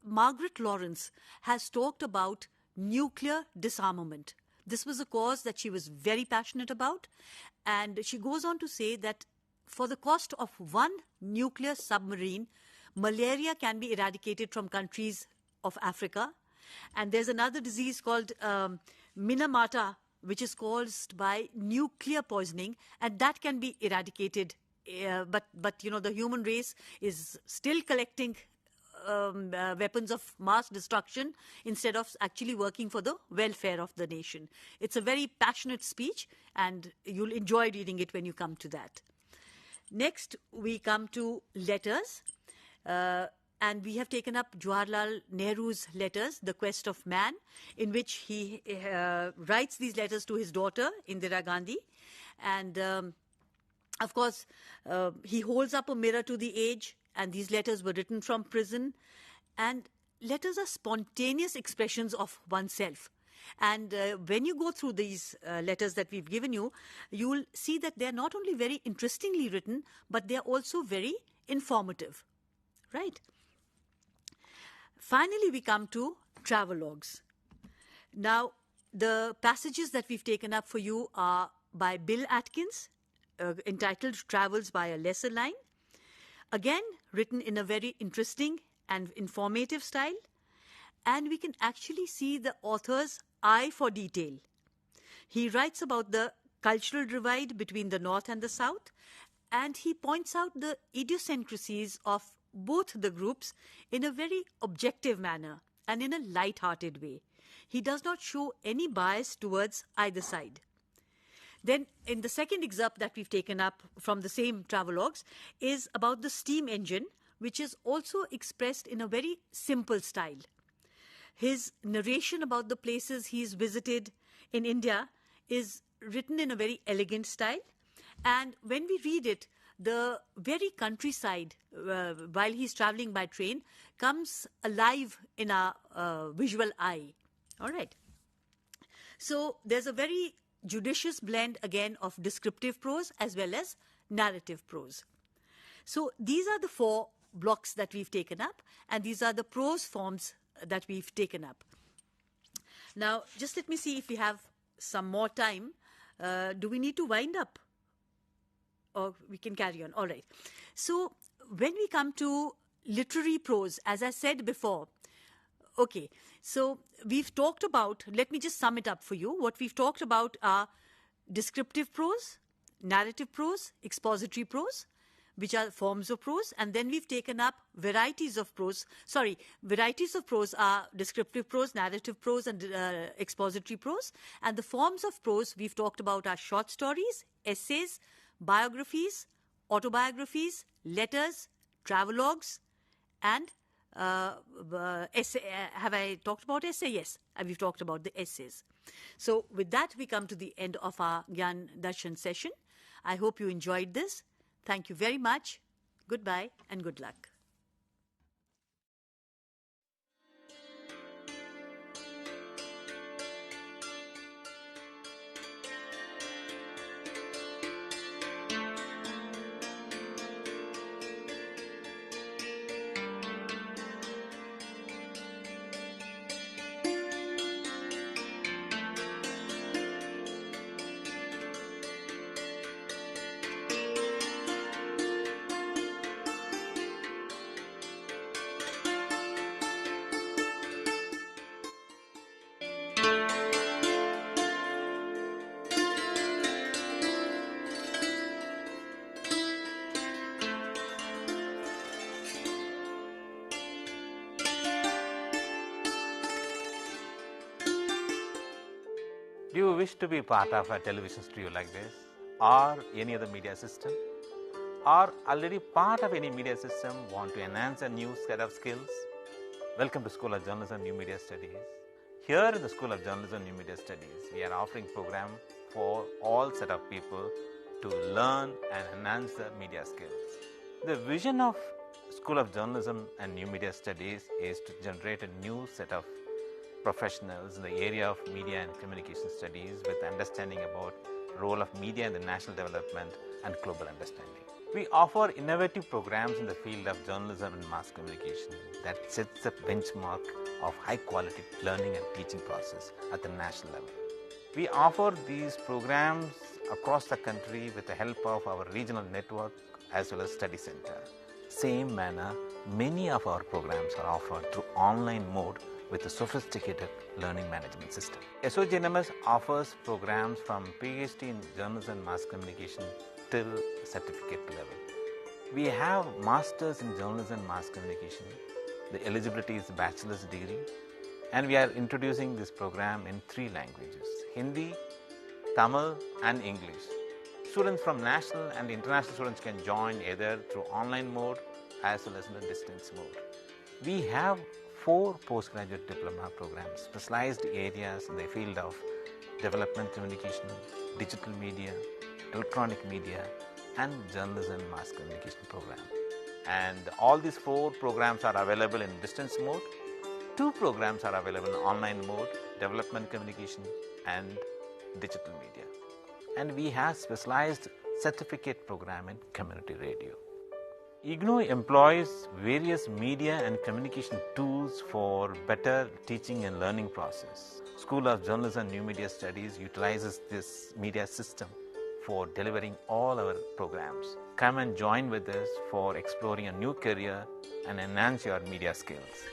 Margaret Lawrence has talked about nuclear disarmament. This was a cause that she was very passionate about. And she goes on to say that for the cost of one nuclear submarine, malaria can be eradicated from countries of Africa. And there's another disease called Minamata, which is caused by nuclear poisoning, and that can be eradicated. But the human race is still collecting weapons of mass destruction instead of actually working for the welfare of the nation. It's a very passionate speech, and you'll enjoy reading it when you come to that. Next, we come to letters. And we have taken up Jawaharlal Nehru's letters, The Quest of Man, in which he writes these letters to his daughter, Indira Gandhi. And, of course, he holds up a mirror to the age, and these letters were written from prison. And letters are spontaneous expressions of oneself. And when you go through these letters that we've given you, you'll see that they're not only very interestingly written, but they're also very informative. Right? Finally, we come to travelogues. Now, the passages that we've taken up for you are by Bill Atkins, entitled Travels by a Lesser Line. Again, written in a very interesting and informative style. And we can actually see the author's eye for detail. He writes about the cultural divide between the North and the South, and he points out the idiosyncrasies of both the groups in a very objective manner and in a light-hearted way. He does not show any bias towards either side. Then, in the second excerpt that we've taken up from the same travelogues is about the steam engine, which is also expressed in a very simple style. His narration about the places he's visited in India is written in a very elegant style. And when we read it, the very countryside, while he's traveling by train, comes alive in our visual eye. All right. So there's a very judicious blend, again, of descriptive prose as well as narrative prose. So these are the four blocks that we've taken up, and these are the prose forms that we've taken up. Now, just let me see if we have some more time. Do we need to wind up? Or we can carry on. All right. So when we come to literary prose, as I said before, okay, so we've talked about, let me just sum it up for you. What we've talked about are descriptive prose, narrative prose, expository prose, which are forms of prose. And then we've taken up varieties of prose. Varieties of prose are descriptive prose, narrative prose, and expository prose. And the forms of prose we've talked about are short stories, essays, biographies, autobiographies, letters, travelogues, and essay. Have I talked about essay? Yes, we've talked about the essays. So with that, we come to the end of our Gyan Darshan session. I hope you enjoyed this. Thank you very much. Goodbye and good luck. Do you wish to be part of a television studio like this or any other media system? Or already part of any media system, want to enhance a new set of skills? Welcome to School of Journalism and New Media Studies. Here in the School of Journalism and New Media Studies, we are offering program for all set of people to learn and enhance their media skills. The vision of School of Journalism and New Media Studies is to generate a new set of professionals in the area of media and communication studies with understanding about role of media in the national development and global understanding. We offer innovative programs in the field of journalism and mass communication that sets the benchmark of high quality learning and teaching process at the national level. We offer these programs across the country with the help of our regional network as well as study center. Same manner, many of our programs are offered through online mode with a sophisticated learning management system. SOGNMS offers programs from PhD in journalism and mass communication till certificate level. We have masters in journalism and mass communication. The eligibility is bachelor's degree, and we are introducing this program in 3 languages: Hindi, Tamil and English. Students from national and international students can join either through online mode as well as in the distance mode. We have 4 postgraduate diploma programs, specialized areas in the field of development communication, digital media, electronic media and journalism and mass communication program. And all these 4 programs are available in distance mode. 2 programs are available in online mode, development communication and digital media. And we have specialized certificate program in community radio. IGNOU employs various media and communication tools for better teaching and learning process. School of Journalism and New Media Studies utilizes this media system for delivering all our programs. Come and join with us for exploring a new career and enhance your media skills.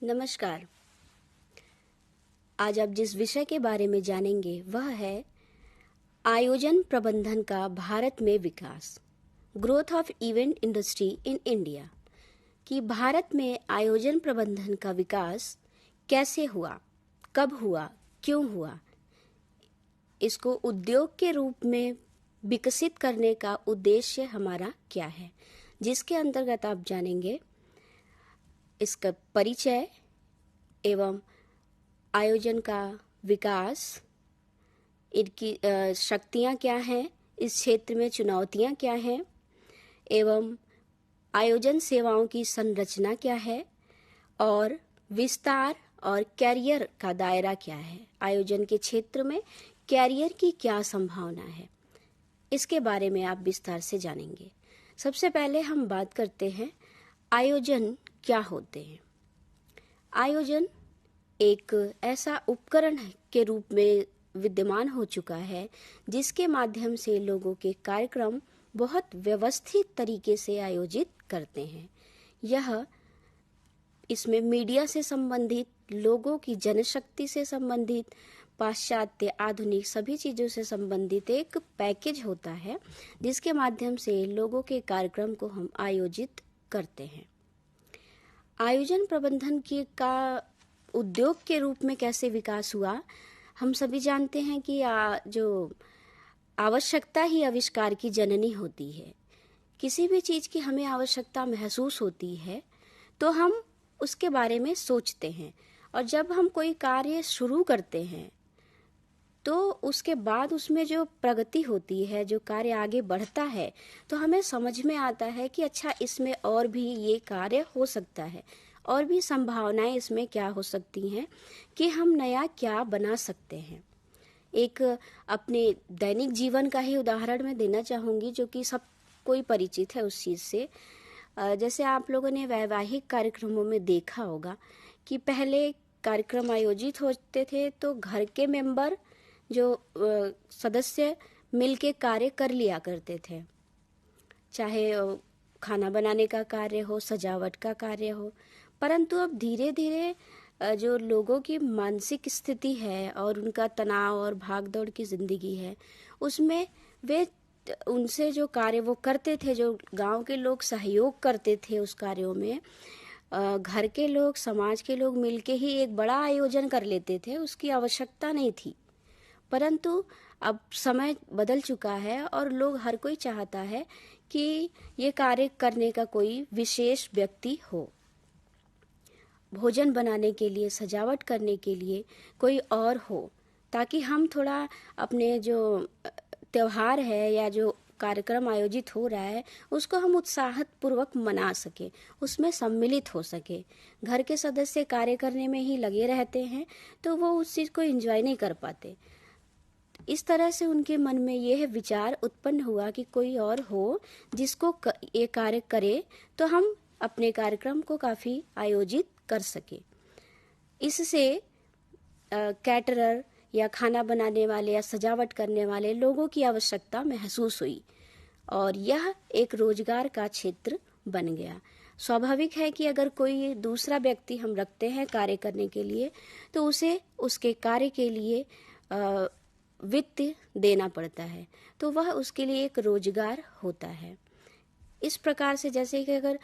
नमस्कार। आज आप जिस विषय के बारे में जानेंगे वह है आयोजन प्रबंधन का भारत में विकास, growth of event industry in India, कि भारत में आयोजन प्रबंधन का विकास कैसे हुआ, कब हुआ, क्यों हुआ, इसको उद्योग के रूप में विकसित करने का उद्देश्य हमारा क्या है, जिसके अंतर्गत आप जानेंगे इसका परिचय एवं आयोजन का विकास, इनकी शक्तियाँ क्या हैं, इस क्षेत्र में चुनौतियाँ क्या हैं, एवं आयोजन सेवाओं की संरचना क्या है और विस्तार और कैरियर का दायरा क्या है, आयोजन के क्षेत्र में कैरियर की क्या संभावना है, इसके बारे में आप विस्तार से जानेंगे। सबसे पहले हम बात करते हैं आयोजन क्या होते हैं। आयोजन एक ऐसा उपकरण के रूप में विद्यमान हो चुका है जिसके माध्यम से लोगों के कार्यक्रम बहुत व्यवस्थित तरीके से आयोजित करते हैं। यह इसमें मीडिया से संबंधित, लोगों की जनशक्ति से संबंधित, पाश्चात्य आधुनिक सभी चीज़ों से संबंधित एक पैकेज होता है, जिसके माध्यम से लोगों के कार्यक्रम को हम आयोजित करते हैं। आयोजन प्रबंधन की का उद्योग के रूप में कैसे विकास हुआ, हम सभी जानते हैं कि जो आवश्यकता ही आविष्कार की जननी होती है। किसी भी चीज़ की हमें आवश्यकता महसूस होती है तो हम उसके बारे में सोचते हैं, और जब हम कोई कार्य शुरू करते हैं तो उसके बाद उसमें जो प्रगति होती है, जो कार्य आगे बढ़ता है, तो हमें समझ में आता है कि अच्छा, इसमें और भी ये कार्य हो सकता है, और भी संभावनाएं इसमें क्या हो सकती हैं कि हम नया क्या बना सकते हैं। एक अपने दैनिक जीवन का ही उदाहरण मैं देना चाहूँगी, जो कि सब कोई परिचित है उस चीज़ से। जैसे आप लोगों ने वैवाहिक कार्यक्रमों में देखा होगा कि पहले कार्यक्रम आयोजित होते थे तो घर के मेंबर, जो सदस्य मिलके कार्य कर लिया करते थे, चाहे खाना बनाने का कार्य हो, सजावट का कार्य हो। परंतु अब धीरे धीरे जो लोगों की मानसिक स्थिति है और उनका तनाव और भागदौड़ की ज़िंदगी है, उसमें वे उनसे जो कार्य वो करते थे, जो गांव के लोग सहयोग करते थे उस कार्यों में, घर के लोग, समाज के लोग मिलके ही एक बड़ा आयोजन कर लेते थे, उसकी आवश्यकता नहीं थी। परंतु अब समय बदल चुका है और लोग, हर कोई चाहता है कि ये कार्य करने का कोई विशेष व्यक्ति हो, भोजन बनाने के लिए, सजावट करने के लिए कोई और हो, ताकि हम थोड़ा अपने जो त्योहार है या जो कार्यक्रम आयोजित हो रहा है उसको हम उत्साहित पूर्वक मना सके, उसमें सम्मिलित हो सके। घर के सदस्य कार्य करने में ही लगे रहते हैं तो वो उस चीज़ को एंजॉय नहीं कर पाते। इस तरह से उनके मन में यह विचार उत्पन्न हुआ कि कोई और हो जिसको ये कार्य करे तो हम अपने कार्यक्रम को काफ़ी आयोजित कर सके। इससे कैटरर या खाना बनाने वाले या सजावट करने वाले लोगों की आवश्यकता महसूस हुई और यह एक रोजगार का क्षेत्र बन गया। स्वाभाविक है कि अगर कोई दूसरा व्यक्ति हम रखते हैं कार्य करने के लिए तो उसे उसके कार्य के लिए वित्त देना पड़ता है, तो वह उसके लिए एक रोजगार होता है। इस प्रकार से जैसे कि अगर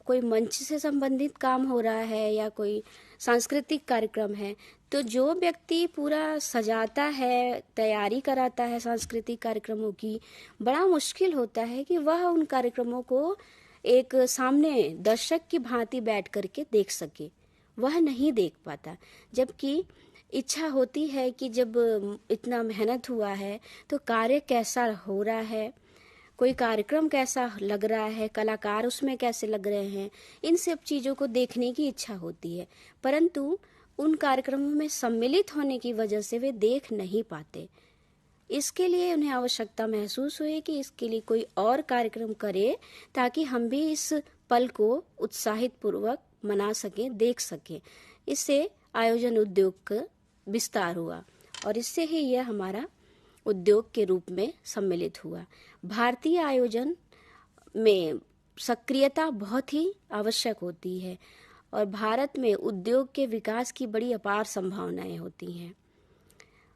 कोई मंच से संबंधित काम हो रहा है या कोई सांस्कृतिक कार्यक्रम है, तो जो व्यक्ति पूरा सजाता है, तैयारी कराता है सांस्कृतिक कार्यक्रमों की, बड़ा मुश्किल होता है कि वह उन कार्यक्रमों को एक सामने दर्शक की भांति बैठ करके देख सके। वह नहीं देख पाता, जबकि इच्छा होती है कि जब इतना मेहनत हुआ है तो कार्य कैसा हो रहा है, कोई कार्यक्रम कैसा लग रहा है, कलाकार उसमें कैसे लग रहे हैं, इन सब चीज़ों को देखने की इच्छा होती है। परंतु उन कार्यक्रमों में सम्मिलित होने की वजह से वे देख नहीं पाते। इसके लिए उन्हें आवश्यकता महसूस हुई कि इसके लिए कोई और कार्यक्रम करे ताकि हम भी इस पल को उत्साहित पूर्वक मना सकें, देख सकें। इससे आयोजन उद्योग का विस्तार हुआ और इससे ही यह हमारा उद्योग के रूप में सम्मिलित हुआ। भारतीय आयोजन में सक्रियता बहुत ही आवश्यक होती है और भारत में उद्योग के विकास की बड़ी अपार संभावनाएं होती हैं।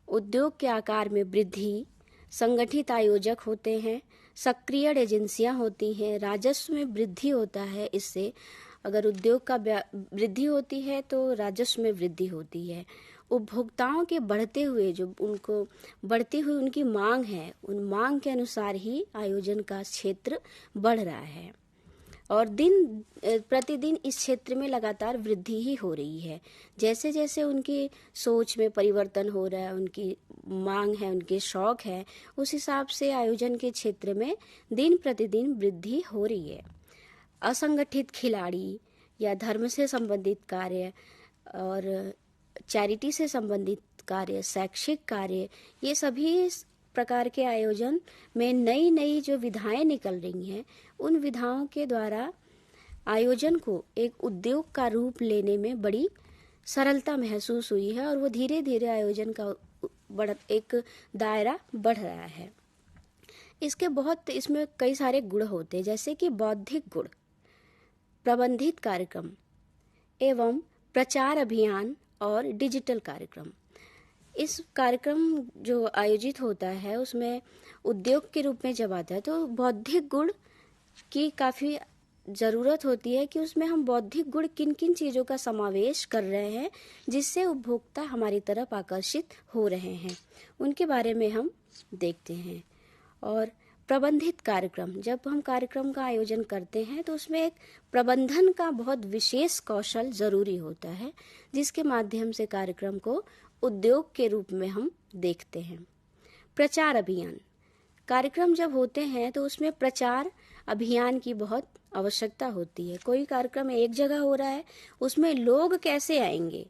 उद्योग के आकार में वृद्धि, संगठित आयोजक होते हैं, सक्रिय एजेंसियां होती हैं, राजस्व में वृद्धि होता है। इससे अगर उद्योग का वृद्धि होती है तो राजस्व में वृद्धि होती है। उपभोक्ताओं के बढ़ते हुए जो उनको बढ़ती हुई उनकी मांग है, उन मांग के अनुसार ही आयोजन का क्षेत्र बढ़ रहा है और दिन प्रतिदिन इस क्षेत्र में लगातार वृद्धि ही हो रही है। जैसे जैसे उनकी सोच में परिवर्तन हो रहा है, उनकी मांग है, उनके शौक है, उस हिसाब से आयोजन के क्षेत्र में दिन प्रतिदिन वृद्धि हो रही है। असंगठित खिलाड़ी या धर्म से संबंधित कार्य और चैरिटी से संबंधित कार्य, शैक्षिक कार्य, ये सभी प्रकार के आयोजन में नई नई जो विधाएं निकल रही हैं, उन विधाओं के द्वारा आयोजन को एक उद्योग का रूप लेने में बड़ी सरलता महसूस हुई है और वो धीरे धीरे आयोजन का एक दायरा बढ़ रहा है। इसमें कई सारे गुण होते हैं, जैसे कि बौद्धिक गुण, प्रबंधित कार्यक्रम एवं प्रचार अभियान और डिजिटल कार्यक्रम। इस कार्यक्रम जो आयोजित होता है उसमें उद्योग के रूप में जब आता है तो बौद्धिक गुण की काफ़ी ज़रूरत होती है कि उसमें हम बौद्धिक गुण किन किन चीज़ों का समावेश कर रहे हैं जिससे उपभोक्ता हमारी तरफ आकर्षित हो रहे हैं, उनके बारे में हम देखते हैं। और प्रबंधित कार्यक्रम, जब हम कार्यक्रम का आयोजन करते हैं तो उसमें एक प्रबंधन का बहुत विशेष कौशल ज़रूरी होता है जिसके माध्यम से कार्यक्रम को उद्योग के रूप में हम देखते हैं। प्रचार अभियान, कार्यक्रम जब होते हैं तो उसमें प्रचार अभियान की बहुत आवश्यकता होती है। कोई कार्यक्रम एक जगह हो रहा है, उसमें लोग कैसे आएंगे,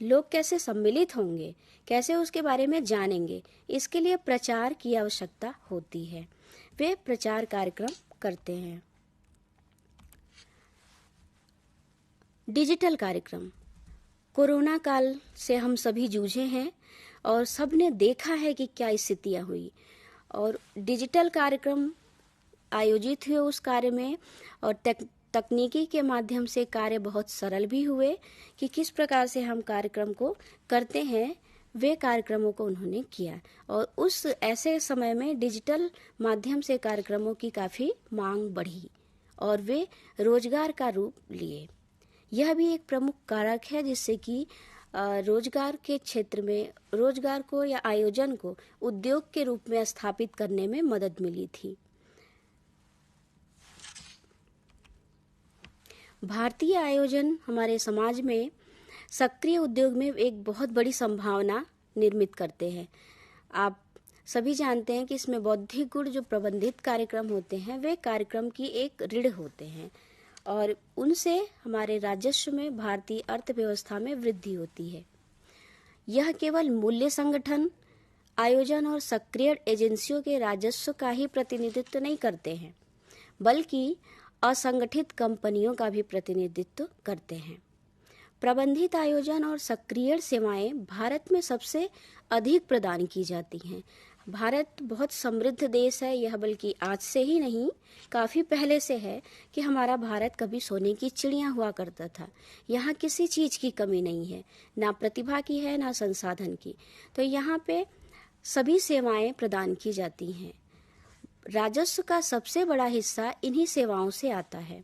लोग कैसे सम्मिलित होंगे, कैसे उसके बारे में जानेंगे, इसके लिए प्रचार की आवश्यकता होती है। वे प्रचार कार्यक्रम करते हैं। डिजिटल कार्यक्रम, कोरोना काल से हम सभी जूझे हैं और सबने देखा है कि क्या स्थितियां हुई, और डिजिटल कार्यक्रम आयोजित हुए उस कार्य में, और तकनीकी के माध्यम से कार्य बहुत सरल भी हुए कि किस प्रकार से हम कार्यक्रम को करते हैं, वे कार्यक्रमों को उन्होंने किया। और उस ऐसे समय में डिजिटल माध्यम से कार्यक्रमों की काफ़ी मांग बढ़ी और वे रोजगार का रूप लिए। यह भी एक प्रमुख कारक है जिससे कि रोजगार के क्षेत्र में रोजगार को या आयोजन को उद्योग के रूप में स्थापित करने में मदद मिली थी। भारतीय आयोजन हमारे समाज में सक्रिय उद्योग में एक बहुत बड़ी संभावना निर्मित करते हैं। आप सभी जानते हैं कि इसमें बौद्धिक गुण जो प्रबंधित कार्यक्रम होते हैं वे कार्यक्रम की एक रीढ़ होते हैं और उनसे हमारे राजस्व में, भारतीय अर्थव्यवस्था में वृद्धि होती है। यह केवल मूल्य संगठन, आयोजन और सक्रिय एजेंसियों के राजस्व का ही प्रतिनिधित्व नहीं करते हैं, बल्कि असंगठित कंपनियों का भी प्रतिनिधित्व करते हैं। प्रबंधित आयोजन और सक्रिय सेवाएं भारत में सबसे अधिक प्रदान की जाती हैं। भारत बहुत समृद्ध देश है, यह बल्कि आज से ही नहीं काफ़ी पहले से है कि हमारा भारत कभी सोने की चिड़िया हुआ करता था। यहाँ किसी चीज़ की कमी नहीं है, ना प्रतिभा की है ना संसाधन की, तो यहाँ पे सभी सेवाएं प्रदान की जाती हैं। राजस्व का सबसे बड़ा हिस्सा इन्हीं सेवाओं से आता है,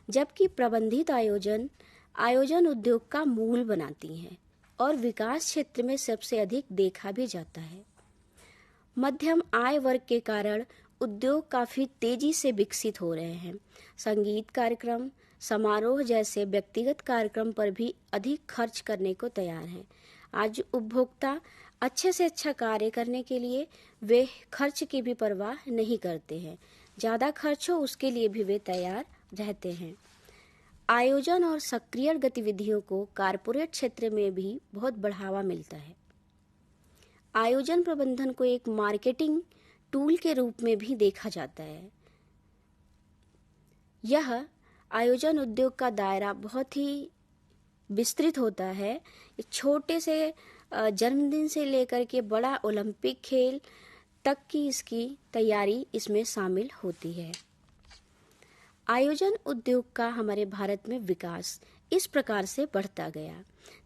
जबकि प्रबंधित आयोजन उद्योग का मूल बनाती हैं और विकास क्षेत्र में सबसे अधिक देखा भी जाता है। मध्यम आय वर्ग के कारण उद्योग काफ़ी तेजी से विकसित हो रहे हैं। संगीत कार्यक्रम, समारोह जैसे व्यक्तिगत कार्यक्रम पर भी अधिक खर्च करने को तैयार हैं। आज उपभोक्ता अच्छे से अच्छा कार्य करने के लिए वे खर्च की भी परवाह नहीं करते हैं, ज़्यादा खर्च हो उसके लिए भी वे तैयार रहते हैं। आयोजन और सक्रिय गतिविधियों को कारपोरेट क्षेत्र में भी बहुत बढ़ावा मिलता है। आयोजन प्रबंधन को एक मार्केटिंग टूल के रूप में भी देखा जाता है। यह आयोजन उद्योग का दायरा बहुत ही विस्तृत होता है। छोटे से जन्मदिन से लेकर के बड़ा ओलंपिक खेल तक की इसकी तैयारी इसमें शामिल होती है। आयोजन उद्योग का हमारे भारत में विकास इस प्रकार से बढ़ता गया,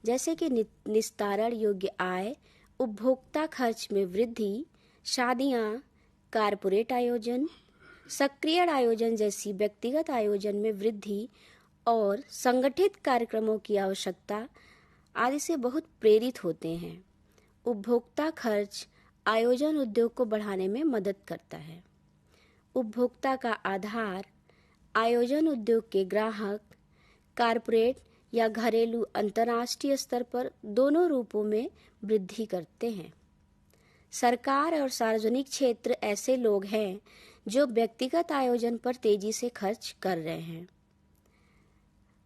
जैसे कि निस्तारण योग्य आय, उपभोक्ता खर्च में वृद्धि, शादियां, कारपोरेट आयोजन, सक्रिय आयोजन जैसी व्यक्तिगत आयोजन में वृद्धि और संगठित कार्यक्रमों की आवश्यकता आदि से बहुत प्रेरित होते हैं। उपभोक्ता खर्च आयोजन उद्योग को बढ़ाने में मदद करता है। उपभोक्ता का आधार आयोजन उद्योग के ग्राहक, कारपोरेट या घरेलू अंतर्राष्ट्रीय स्तर पर दोनों रूपों में वृद्धि करते हैं। सरकार और सार्वजनिक क्षेत्र ऐसे लोग हैं जो व्यक्तिगत आयोजन पर तेजी से खर्च कर रहे हैं।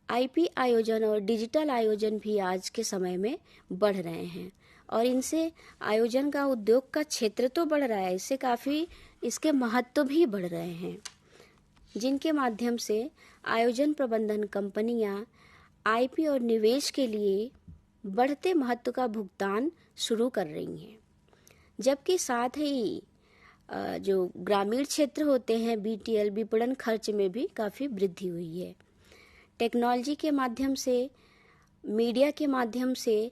आईपी आयोजन और डिजिटल आयोजन भी आज के समय में बढ़ रहे हैं और इनसे आयोजन का उद्योग का क्षेत्र तो बढ़ रहा है, इससे काफ़ी इसके महत्व भी बढ़ रहे हैं, जिनके माध्यम से आयोजन प्रबंधन कंपनियां आईपी और निवेश के लिए बढ़ते महत्व का भुगतान शुरू कर रही हैं। जबकि साथ ही जो ग्रामीण क्षेत्र होते हैं BTL विपणन खर्च में भी काफ़ी वृद्धि हुई है। टेक्नोलॉजी के माध्यम से, मीडिया के माध्यम से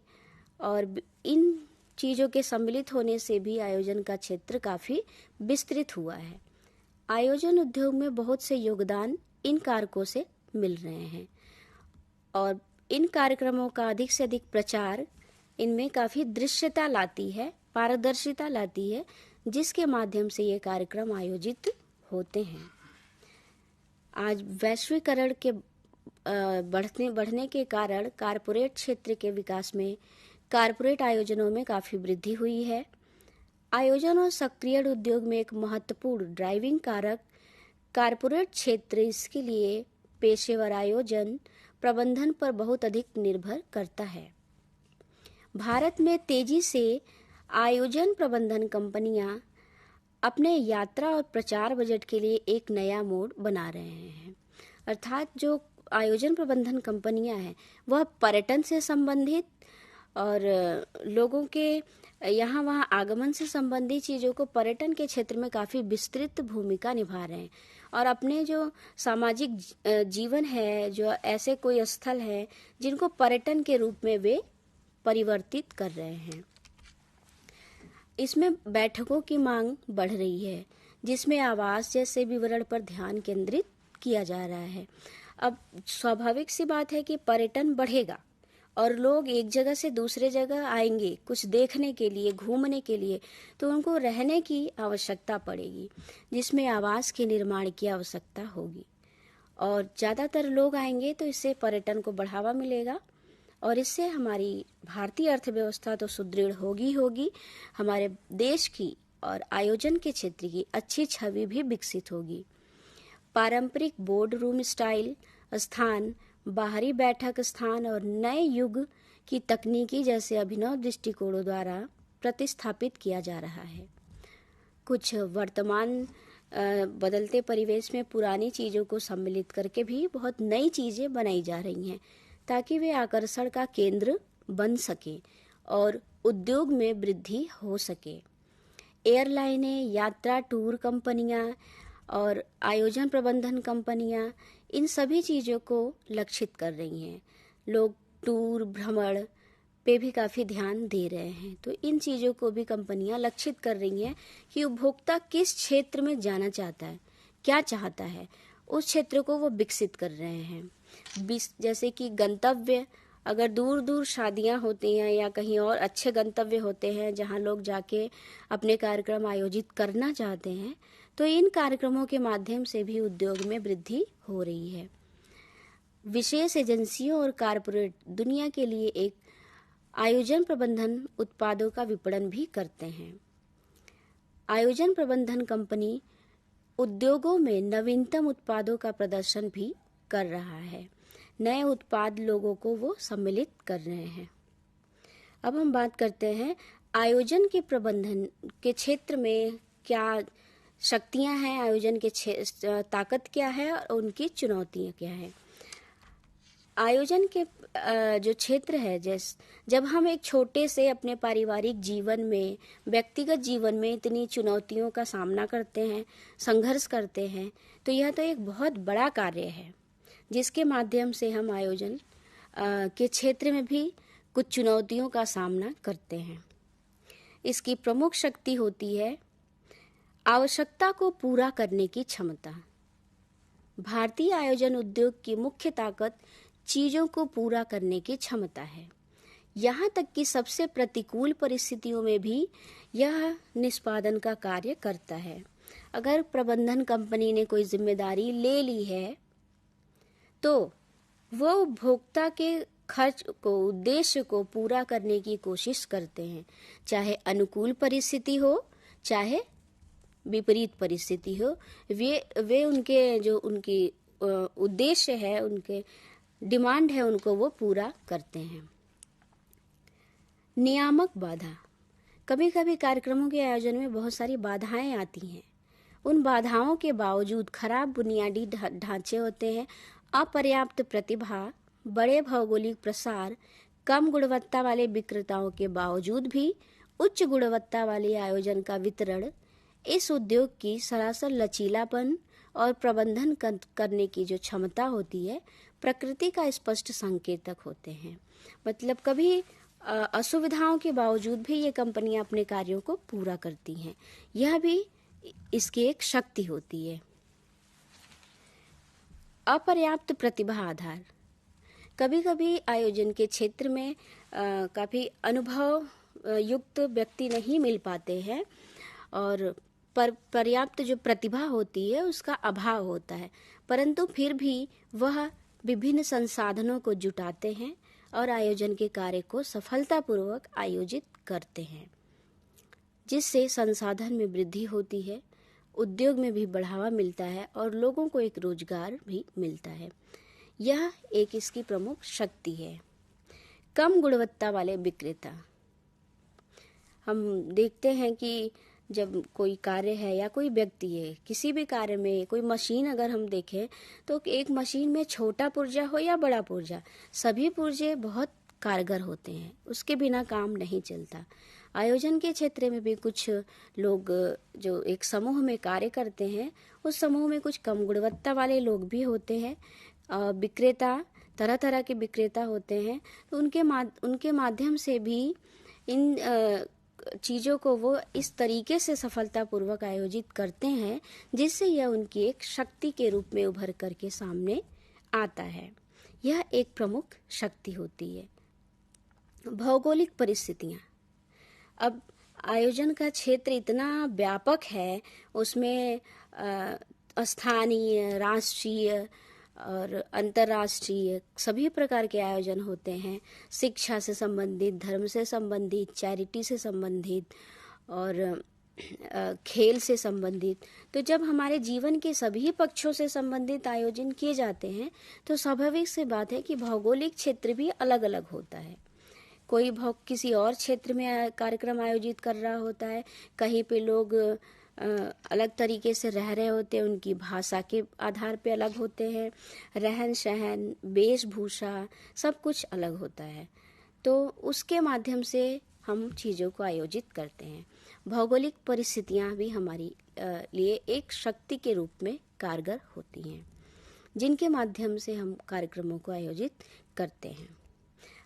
और इन चीज़ों के सम्मिलित होने से भी आयोजन का क्षेत्र काफ़ी विस्तृत हुआ है। आयोजन उद्योग में बहुत से योगदान इन कारकों से मिल रहे हैं और इन कार्यक्रमों का अधिक से अधिक प्रचार इनमें काफ़ी दृश्यता लाती है, पारदर्शिता लाती है, जिसके माध्यम से ये कार्यक्रम आयोजित होते हैं। आज वैश्वीकरण के बढ़ने के कारण कारपोरेट क्षेत्र के विकास में कारपोरेट आयोजनों में काफ़ी वृद्धि हुई है। आयोजन और सक्रिय उद्योग में एक महत्वपूर्ण ड्राइविंग कारक कारपोरेट क्षेत्र इसके लिए पेशेवर आयोजन प्रबंधन पर बहुत अधिक निर्भर करता है। भारत में तेजी से आयोजन प्रबंधन कंपनियां अपने यात्रा और प्रचार बजट के लिए एक नया मोड बना रहे हैं। अर्थात जो आयोजन प्रबंधन कंपनियां हैं वह पर्यटन से संबंधित और लोगों के यहाँ वहाँ आगमन से संबंधित चीज़ों को पर्यटन के क्षेत्र में काफ़ी विस्तृत भूमिका निभा रहे हैं और अपने जो सामाजिक जीवन है, जो ऐसे कोई स्थल है जिनको पर्यटन के रूप में वे परिवर्तित कर रहे हैं। इसमें बैठकों की मांग बढ़ रही है, जिसमें आवास जैसे विवरण पर ध्यान केंद्रित किया जा रहा है। अब स्वाभाविक सी बात है कि पर्यटन बढ़ेगा और लोग एक जगह से दूसरे जगह आएंगे कुछ देखने के लिए, घूमने के लिए, तो उनको रहने की आवश्यकता पड़ेगी, जिसमें आवास के निर्माण की आवश्यकता होगी और ज़्यादातर लोग आएंगे तो इससे पर्यटन को बढ़ावा मिलेगा और इससे हमारी भारतीय अर्थव्यवस्था तो सुदृढ़ होगी, हमारे देश की और आयोजन के क्षेत्र की अच्छी छवि भी विकसित होगी। पारंपरिक बोर्ड रूम स्टाइल स्थान, बाहरी बैठक स्थान और नए युग की तकनीकी जैसे अभिनव दृष्टिकोणों द्वारा प्रतिस्थापित किया जा रहा है। कुछ वर्तमान बदलते परिवेश में पुरानी चीज़ों को सम्मिलित करके भी बहुत नई चीज़ें बनाई जा रही हैं ताकि वे आकर्षण का केंद्र बन सके और उद्योग में वृद्धि हो सके। एयरलाइनें, यात्रा टूर कंपनियां और आयोजन प्रबंधन कंपनियां इन सभी चीज़ों को लक्षित कर रही हैं। लोग टूर भ्रमण पे भी काफ़ी ध्यान दे रहे हैं, तो इन चीज़ों को भी कंपनियां लक्षित कर रही हैं कि उपभोक्ता किस क्षेत्र में जाना चाहता है, क्या चाहता है, उस क्षेत्र को वो विकसित कर रहे हैं। जैसे कि गंतव्य, अगर दूर दूर शादियां होती हैं या कहीं और अच्छे गंतव्य होते हैं जहां लोग जाके अपने कार्यक्रम आयोजित करना चाहते हैं, तो इन कार्यक्रमों के माध्यम से भी उद्योग में वृद्धि हो रही है। विशेष एजेंसियों और कारपोरेट दुनिया के लिए एक आयोजन प्रबंधन उत्पादों का विपणन भी करते हैं। आयोजन प्रबंधन कंपनी उद्योगों में नवीनतम उत्पादों का प्रदर्शन भी कर रहा है। नए उत्पाद लोगों को वो सम्मिलित कर रहे हैं। अब हम बात करते हैं आयोजन के प्रबंधन के क्षेत्र में क्या शक्तियां हैं, आयोजन के ताकत क्या है और उनकी चुनौतियां क्या हैं। आयोजन के जो क्षेत्र है, जब हम एक छोटे से अपने पारिवारिक जीवन में, व्यक्तिगत जीवन में इतनी चुनौतियों का सामना करते हैं, संघर्ष करते हैं, तो यह तो एक बहुत बड़ा कार्य है जिसके माध्यम से हम आयोजन के क्षेत्र में भी कुछ चुनौतियों का सामना करते हैं। इसकी प्रमुख शक्ति होती है आवश्यकता को पूरा करने की क्षमता। भारतीय आयोजन उद्योग की मुख्य ताकत चीजों को पूरा करने की क्षमता है। यहाँ तक कि सबसे प्रतिकूल परिस्थितियों में भी यह निष्पादन का कार्य करता है। अगर प्रबंधन कंपनी ने कोई जिम्मेदारी ले ली है तो वो उपभोक्ता के खर्च को, उद्देश्य को पूरा करने की कोशिश करते हैं, चाहे अनुकूल परिस्थिति हो चाहे विपरीत परिस्थिति हो। वे उनके जो उनकी उद्देश्य है, उनके डिमांड है, उनको वो पूरा करते हैं। नियामक बाधा। कभी कभी कार्यक्रमों के आयोजन में बहुत सारी बाधाएं आती हैं। उन बाधाओं के बावजूद खराब बुनियादी ढांचे होते हैं, अपर्याप्त प्रतिभा, बड़े भौगोलिक प्रसार, कम गुणवत्ता वाले विक्रेताओं के बावजूद भी उच्च गुणवत्ता वाले आयोजन का वितरण इस उद्योग की सरासर लचीलापन और प्रबंधन करने की जो क्षमता होती है प्रकृति का स्पष्ट संकेतक होते हैं। मतलब कभी असुविधाओं के बावजूद भी ये कंपनियां अपने कार्यों को पूरा करती हैं, यह भी इसकी एक शक्ति होती है। अपर्याप्त प्रतिभा आधार, कभी कभी आयोजन के क्षेत्र में काफ़ी अनुभव युक्त व्यक्ति नहीं मिल पाते हैं और पर्याप्त जो प्रतिभा होती है उसका अभाव होता है, परंतु फिर भी वह विभिन्न संसाधनों को जुटाते हैं और आयोजन के कार्य को सफलतापूर्वक आयोजित करते हैं, जिससे संसाधन में वृद्धि होती है, उद्योग में भी बढ़ावा मिलता है और लोगों को एक रोजगार भी मिलता है। यह एक इसकी प्रमुख शक्ति है। कम गुणवत्ता वाले विक्रेता, हम देखते हैं कि जब कोई कार्य है या कोई व्यक्ति है, किसी भी कार्य में कोई मशीन अगर हम देखें तो एक मशीन में छोटा पुर्जा हो या बड़ा पुर्जा, सभी पुर्जे बहुत कारगर होते हैं, उसके बिना काम नहीं चलता। आयोजन के क्षेत्र में भी कुछ लोग जो एक समूह में कार्य करते हैं, उस समूह में कुछ कम गुणवत्ता वाले लोग भी होते हैं। विक्रेता तरह तरह के विक्रेता होते हैं, तो उनके माध्यम से भी इन चीज़ों को वो इस तरीके से सफलतापूर्वक आयोजित करते हैं जिससे यह उनकी एक शक्ति के रूप में उभर करके सामने आता है। यह एक प्रमुख शक्ति होती है। भौगोलिक परिस्थितियाँ, अब आयोजन का क्षेत्र इतना व्यापक है, उसमें स्थानीय, राष्ट्रीय और अंतर्राष्ट्रीय सभी प्रकार के आयोजन होते हैं। शिक्षा से संबंधित, धर्म से संबंधित, चैरिटी से संबंधित और खेल से संबंधित। तो जब हमारे जीवन के सभी पक्षों से संबंधित आयोजन किए जाते हैं तो स्वाभाविक सी बात है कि भौगोलिक क्षेत्र भी अलग अलग होता है। कोई किसी और क्षेत्र में कार्यक्रम आयोजित कर रहा होता है, कहीं पे लोग अलग तरीके से रह रहे होते हैं, उनकी भाषा के आधार पे अलग होते हैं, रहन सहन, वेशभूषा सब कुछ अलग होता है, तो उसके माध्यम से हम चीज़ों को आयोजित करते हैं। भौगोलिक परिस्थितियाँ भी हमारी लिए एक शक्ति के रूप में कारगर होती हैं, जिनके माध्यम से हम कार्यक्रमों को आयोजित करते हैं।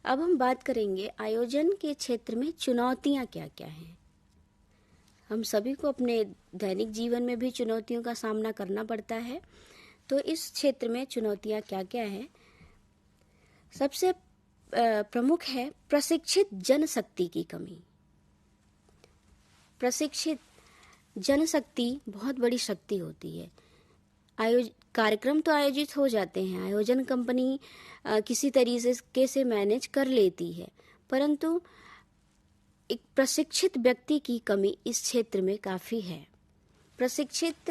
अब हम बात करेंगे आयोजन के क्षेत्र में चुनौतियाँ क्या क्या हैं। हम सभी को अपने दैनिक जीवन में भी चुनौतियों का सामना करना पड़ता है, तो इस क्षेत्र में चुनौतियाँ क्या क्या हैं। सबसे प्रमुख है प्रशिक्षित जनशक्ति की कमी। प्रशिक्षित जनशक्ति बहुत बड़ी शक्ति होती है। कार्यक्रम तो आयोजित हो जाते हैं, आयोजन कंपनी किसी तरीके से मैनेज कर लेती है, परंतु एक प्रशिक्षित व्यक्ति की कमी इस क्षेत्र में काफ़ी है। प्रशिक्षित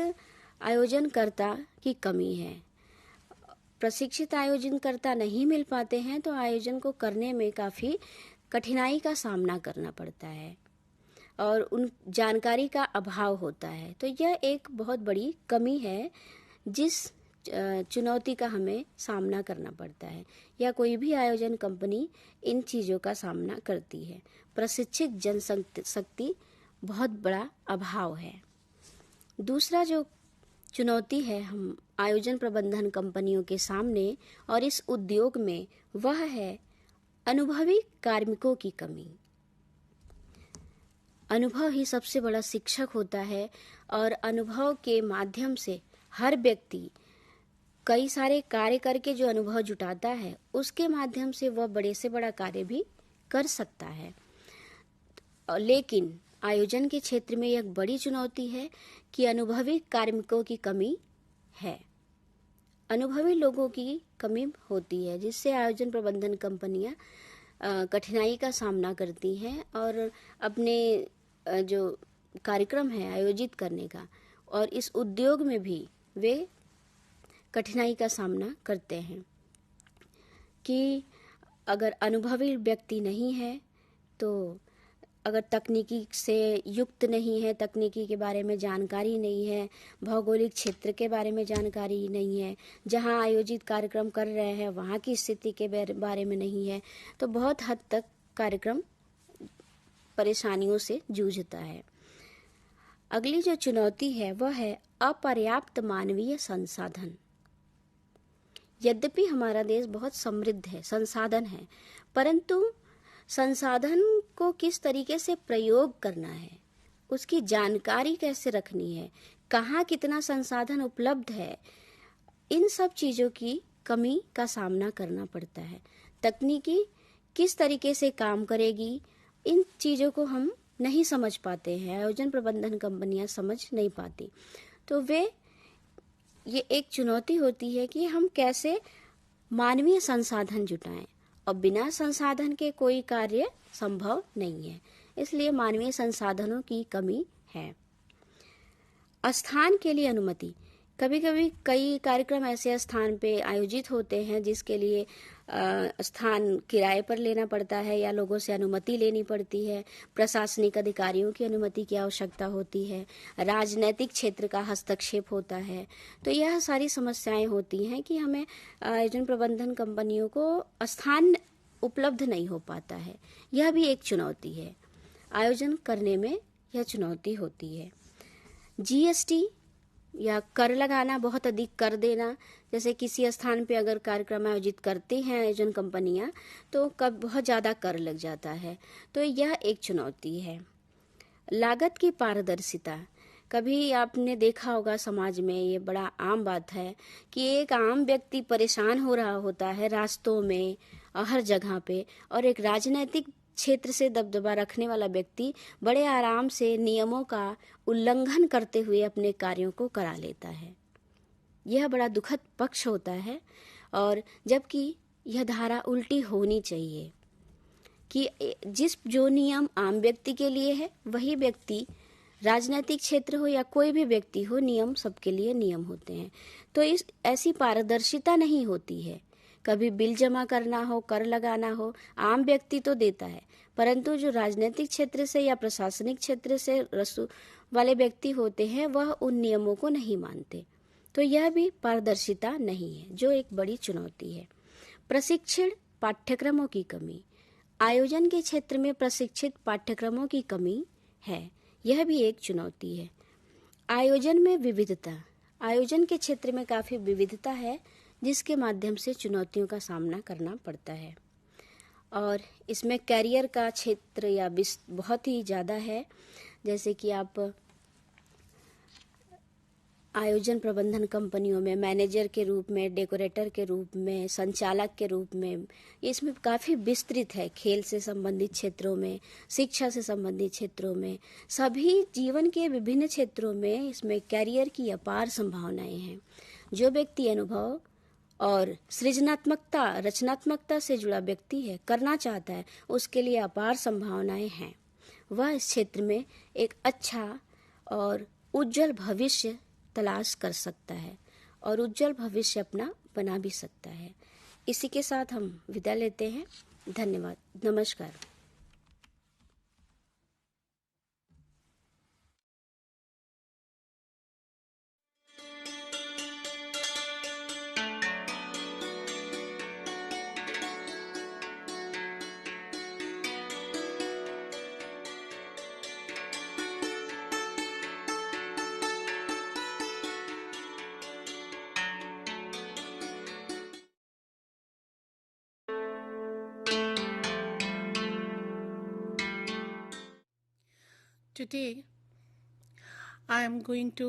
आयोजनकर्ता की कमी है। प्रशिक्षित आयोजनकर्ता नहीं मिल पाते हैं तो आयोजन को करने में काफ़ी कठिनाई का सामना करना पड़ता है और उन जानकारी का अभाव होता है। तो यह एक बहुत बड़ी कमी है जिस चुनौती का हमें सामना करना पड़ता है, या कोई भी आयोजन कंपनी इन चीज़ों का सामना करती है। प्रशिक्षित जनशक्ति बहुत बड़ा अभाव है। दूसरा जो चुनौती है हम आयोजन प्रबंधन कंपनियों के सामने और इस उद्योग में, वह है अनुभवी कार्मिकों की कमी। अनुभव ही सबसे बड़ा शिक्षक होता है और अनुभव के माध्यम से हर व्यक्ति कई सारे कार्य करके जो अनुभव जुटाता है उसके माध्यम से वह बड़े से बड़ा कार्य भी कर सकता है। लेकिन आयोजन के क्षेत्र में एक बड़ी चुनौती है कि अनुभवी कार्मिकों की कमी है। अनुभवी लोगों की कमी होती है, जिससे आयोजन प्रबंधन कंपनियां कठिनाई का सामना करती हैं और अपने जो कार्यक्रम है आयोजित करने का और इस उद्योग में भी वे कठिनाई का सामना करते हैं कि अगर अनुभवी व्यक्ति नहीं है, तो अगर तकनीकी से युक्त नहीं है, तकनीकी के बारे में जानकारी नहीं है, भौगोलिक क्षेत्र के बारे में जानकारी नहीं है, जहां आयोजित कार्यक्रम कर रहे हैं वहां की स्थिति के बारे में नहीं है, तो बहुत हद तक कार्यक्रम परेशानियों से जूझता है। अगली जो चुनौती है वह है अपर्याप्त मानवीय संसाधन। यद्यपि हमारा देश बहुत समृद्ध है, संसाधन है, परंतु संसाधन को किस तरीके से प्रयोग करना है, उसकी जानकारी कैसे रखनी है, कहाँ कितना संसाधन उपलब्ध है, इन सब चीज़ों की कमी का सामना करना पड़ता है। तकनीकी किस तरीके से काम करेगी, इन चीज़ों को हम नहीं समझ पाते हैं, आयोजन प्रबंधन कंपनियां समझ नहीं पाती। तो ये एक चुनौती होती है कि हम कैसे मानवीय संसाधन जुटाएं, और बिना संसाधन के कोई कार्य संभव नहीं है। इसलिए मानवीय संसाधनों की कमी है। स्थान के लिए अनुमति। कभी कभी कई कार्यक्रम ऐसे स्थान पे आयोजित होते हैं जिसके लिए स्थान किराए पर लेना पड़ता है या लोगों से अनुमति लेनी पड़ती है, प्रशासनिक अधिकारियों की अनुमति की आवश्यकता होती है, राजनैतिक क्षेत्र का हस्तक्षेप होता है। तो यह सारी समस्याएं होती हैं कि हमें आयोजन प्रबंधन कंपनियों को स्थान उपलब्ध नहीं हो पाता है। यह भी एक चुनौती है, आयोजन करने में यह चुनौती होती है। जीएसटी या कर लगाना, बहुत अधिक कर देना, जैसे किसी स्थान पे अगर कार्यक्रम आयोजित करते हैं आयोजन कंपनियां तो कब बहुत ज़्यादा कर लग जाता है, तो यह एक चुनौती है। लागत की पारदर्शिता। कभी आपने देखा होगा समाज में, ये बड़ा आम बात है कि एक आम व्यक्ति परेशान हो रहा होता है रास्तों में, हर जगह पे, और एक राजनीतिक क्षेत्र से दबदबा रखने वाला व्यक्ति बड़े आराम से नियमों का उल्लंघन करते हुए अपने कार्यों को करा लेता है। यह बड़ा दुखद पक्ष होता है, और जबकि यह धारा उल्टी होनी चाहिए कि जो नियम आम व्यक्ति के लिए है, वही व्यक्ति, राजनीतिक क्षेत्र हो या कोई भी व्यक्ति हो, नियम सबके लिए नियम होते हैं। तो ऐसी पारदर्शिता नहीं होती है। कभी बिल जमा करना हो, कर लगाना हो, आम व्यक्ति तो देता है, परंतु जो राजनीतिक क्षेत्र से या प्रशासनिक क्षेत्र से रसूख वाले व्यक्ति होते हैं वह उन नियमों को नहीं मानते। तो यह भी पारदर्शिता नहीं है, जो एक बड़ी चुनौती है। प्रशिक्षण पाठ्यक्रमों की कमी। आयोजन के क्षेत्र में प्रशिक्षित पाठ्यक्रमों की कमी है, यह भी एक चुनौती है। आयोजन में विविधता। आयोजन के क्षेत्र में काफ़ी विविधता है, जिसके माध्यम से चुनौतियों का सामना करना पड़ता है। और इसमें कैरियर का क्षेत्र या बहुत ही ज़्यादा है, जैसे कि आप आयोजन प्रबंधन कंपनियों में मैनेजर के रूप में, डेकोरेटर के रूप में, संचालक के रूप में, इसमें काफ़ी विस्तृत है। खेल से संबंधित क्षेत्रों में, शिक्षा से संबंधित क्षेत्रों में, सभी जीवन के विभिन्न क्षेत्रों में इसमें कैरियर की अपार संभावनाएं हैं। जो व्यक्ति अनुभव और सृजनात्मकता, रचनात्मकता से जुड़ा व्यक्ति है, करना चाहता है, उसके लिए अपार संभावनाएं हैं। वह इस क्षेत्र में एक अच्छा और उज्जवल भविष्य तलाश कर सकता है और उज्जवल भविष्य अपना बना भी सकता है। इसी के साथ हम विदा लेते हैं। धन्यवाद, नमस्कार। Today, I am going to